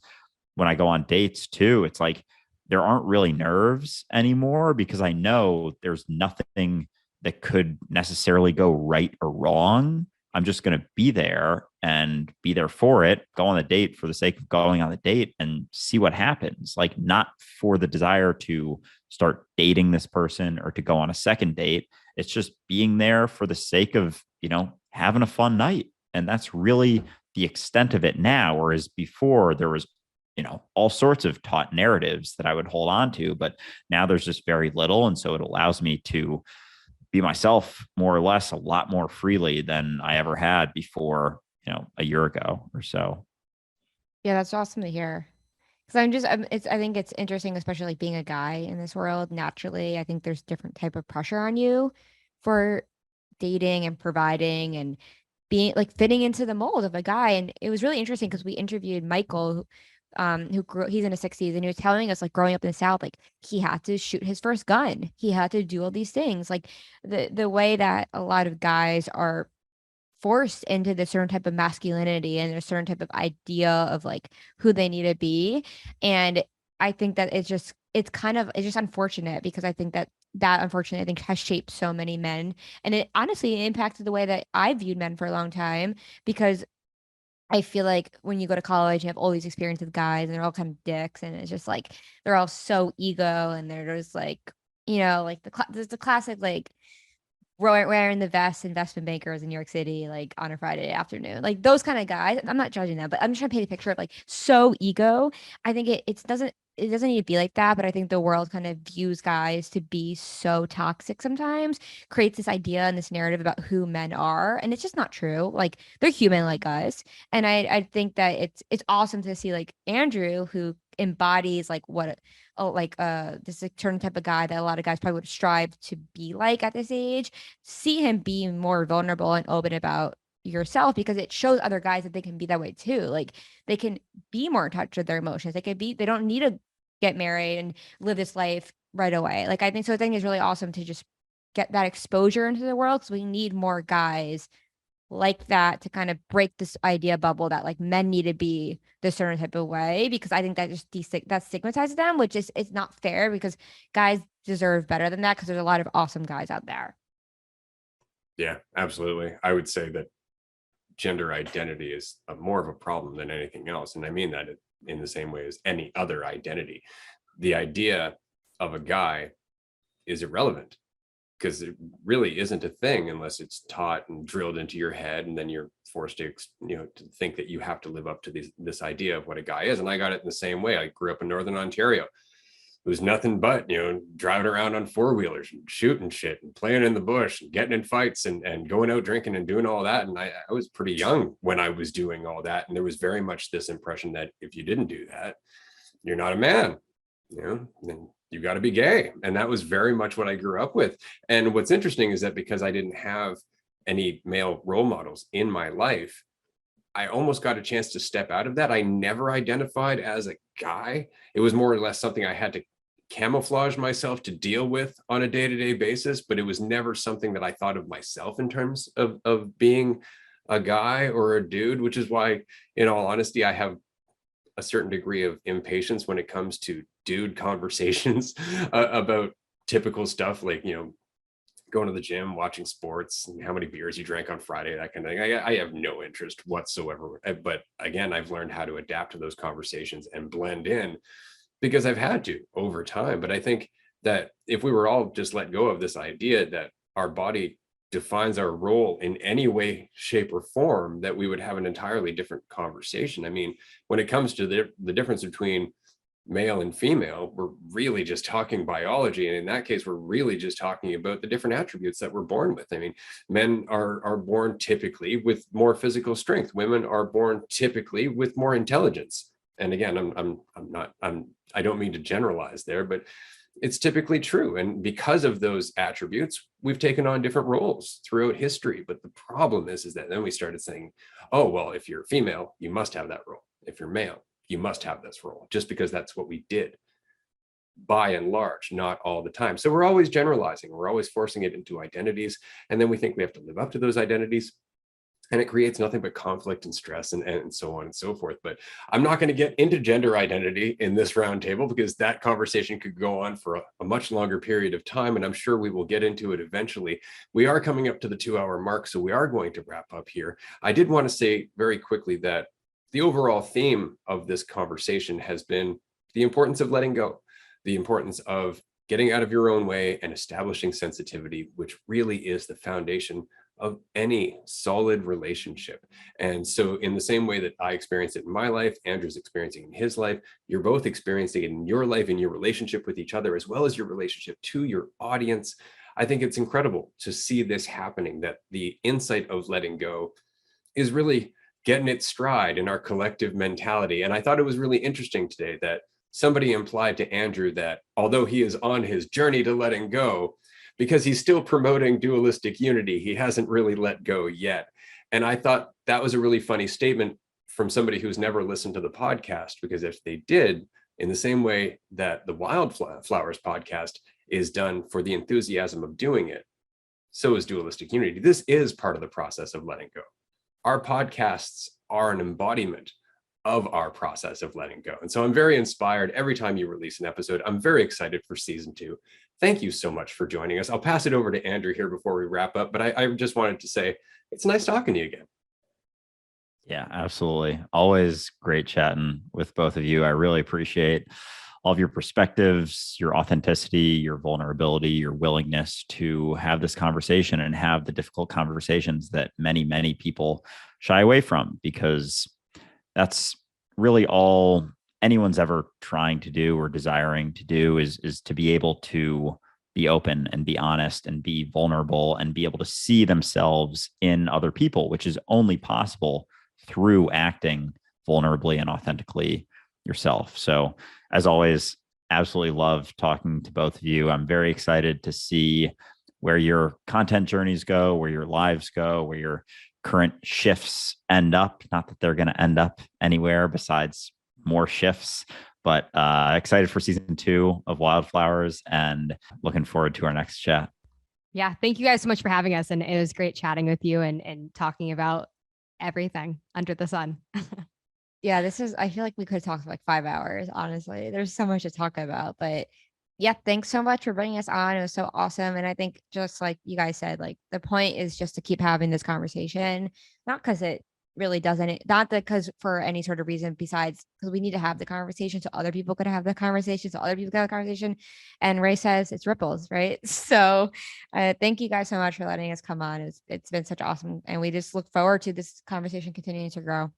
when I go on dates too, it's like there aren't really nerves anymore because I know there's nothing that could necessarily go right or wrong. I'm just going to be there and be there for it, go on the date for the sake of going on the date and see what happens. Like, not for the desire to start dating this person or to go on a second date. It's just being there for the sake of, having a fun night. And that's really the extent of it now. Whereas before there was, all sorts of taught narratives that I would hold on to, but now there's just very little. And so it allows me to be myself more or less a lot more freely than I ever had before, a year ago or so. Yeah, that's awesome to hear. Because I think it's interesting, especially like being a guy in this world. Naturally, I think there's different type of pressure on you for dating and providing and being like fitting into the mold of a guy. And it was really interesting because we interviewed Michael, he's in his 60s, and he was telling us like growing up in the South, like he had to shoot his first gun. He had to do all these things. Like the way that a lot of guys are forced into this certain type of masculinity and a certain type of idea of like who they need to be. And I think that it's just unfortunate, because I think that unfortunately, I think, has shaped so many men. And it honestly impacted the way that I viewed men for a long time, because I feel like when you go to college, you have all these experiences with guys and they're all kind of dicks, and it's just like they're all so ego, and they're just like, like there's the classic like wearing the vest investment bankers in New York City, like on a Friday afternoon, like those kind of guys. I'm not judging them, but I'm just trying to paint a picture of like so ego. I think it doesn't need to be like that, but I think the world kind of views guys to be so toxic sometimes, creates this idea and this narrative about who men are, and it's just not true. Like they're human like us, and I think that it's awesome to see like Andrew, who embodies like what this like certain type of guy that a lot of guys probably would strive to be like at this age. See him be more vulnerable and open about yourself, because it shows other guys that they can be that way too. Like they can be more in touch with their emotions. They don't need to get married and live this life right away. Like I think it's really awesome to just get that exposure into the world, because we need more guys like that to kind of break this idea bubble that like men need to be this certain type of way, because I think that just that stigmatizes them, which is it's not fair, because guys deserve better than that, because there's a lot of awesome guys out there. Yeah, absolutely. I would say that gender identity is more of a problem than anything else. And I mean that in the same way as any other identity. The idea of a guy is irrelevant, because it really isn't a thing unless it's taught and drilled into your head, and then you're forced to to think that you have to live up to this idea of what a guy is. And I got it in the same way. I grew up in Northern Ontario. It was nothing but driving around on four-wheelers and shooting shit and playing in the bush and getting in fights and going out drinking and doing all that. And I was pretty young when I was doing all that, and there was very much this impression that if you didn't do that, you're not a man. Then you got to be gay. And that was very much what I grew up with. And what's interesting is that because I didn't have any male role models in my life, I almost got a chance to step out of that. I never identified as a guy. It was more or less something I had to camouflage myself to deal with on a day-to-day basis, but it was never something that I thought of myself in terms of being a guy or a dude, which is why, in all honesty, I have a certain degree of impatience when it comes to dude conversations about typical stuff like, going to the gym, watching sports, and how many beers you drank on Friday, that kind of thing. I have no interest whatsoever. But again, I've learned how to adapt to those conversations and blend in, because I've had to over time. But I think that if we were all just let go of this idea that our body defines our role in any way, shape, or form, that we would have an entirely different conversation. I mean, when it comes to the difference between male and female, we're really just talking biology. And in that case, we're really just talking about the different attributes that we're born with. I mean, men are born typically with more physical strength. Women are born typically with more intelligence. And again, I don't mean to generalize there, but it's typically true. And because of those attributes, we've taken on different roles throughout history. But the problem is that then we started saying, oh, well, if you're female, you must have that role. If you're male, you must have this role, just because that's what we did, by and large, not all the time. So we're always generalizing, we're always forcing it into identities. And then we think we have to live up to those identities. And it creates nothing but conflict and stress and so on and so forth. But I'm not going to get into gender identity in this roundtable, because that conversation could go on for a much longer period of time. And I'm sure we will get into it eventually. We are coming up to the 2-hour mark, so we are going to wrap up here. I did want to say very quickly that the overall theme of this conversation has been the importance of letting go, the importance of getting out of your own way and establishing sensitivity, which really is the foundation of any solid relationship. And so in the same way that I experienced it in my life, Andrew's experiencing it in his life, you're both experiencing it in your life, in your relationship with each other, as well as your relationship to your audience. I think it's incredible to see this happening, that the insight of letting go is really getting its stride in our collective mentality. And I thought it was really interesting today that somebody implied to Andrew that although he is on his journey to letting go, because he's still promoting dualistic unity, he hasn't really let go yet. And I thought that was a really funny statement from somebody who's never listened to the podcast, because if they did, in the same way that the Wildflowers podcast is done for the enthusiasm of doing it, so is dualistic unity. This is part of the process of letting go. Our podcasts are an embodiment of our process of letting go. And so I'm very inspired every time you release an episode. I'm very excited for season 2. Thank you so much for joining us. I'll pass it over to Andrew here before we wrap up, but I just wanted to say it's nice talking to you again. Yeah, absolutely. Always great chatting with both of you. I really appreciate all of your perspectives, your authenticity, your vulnerability, your willingness to have this conversation and have the difficult conversations that many, many people shy away from, because that's really all anyone's ever trying to do or desiring to do is to be able to be open and be honest and be vulnerable and be able to see themselves in other people, which is only possible through acting vulnerably and authentically yourself. So as always, absolutely love talking to both of you. I'm very excited to see where your content journeys go, where your lives go, where your current shifts end up. Not that they're going to end up anywhere besides more shifts, but excited for season 2 of Wildflowers and looking forward to our next chat. Yeah. Thank you guys so much for having us. And it was great chatting with you and talking about everything under the sun. Yeah, I feel like we could talk for like 5 hours, honestly. There's so much to talk about, but yeah, thanks so much for bringing us on. It was so awesome. And I think just like you guys said, like the point is just to keep having this conversation, not because it really doesn't, not because for any sort of reason besides because we need to have the conversation so other people could have the conversation, so other people can have the conversation. And Ray says it's ripples, right? So thank you guys so much for letting us come on. It's been such awesome. And we just look forward to this conversation continuing to grow.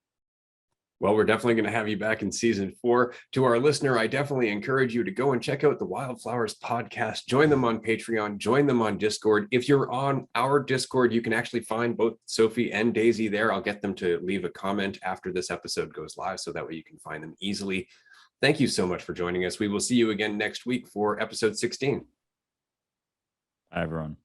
Well, we're definitely going to have you back in season 4. To our listener, I definitely encourage you to go and check out the Wildflowers podcast. Join them on Patreon, join them on Discord. If you're on our Discord, you can actually find both Sophie and Daisy there. I'll get them to leave a comment after this episode goes live, so that way you can find them easily. Thank you so much for joining us. We will see you again next week for episode 16. Bye, everyone.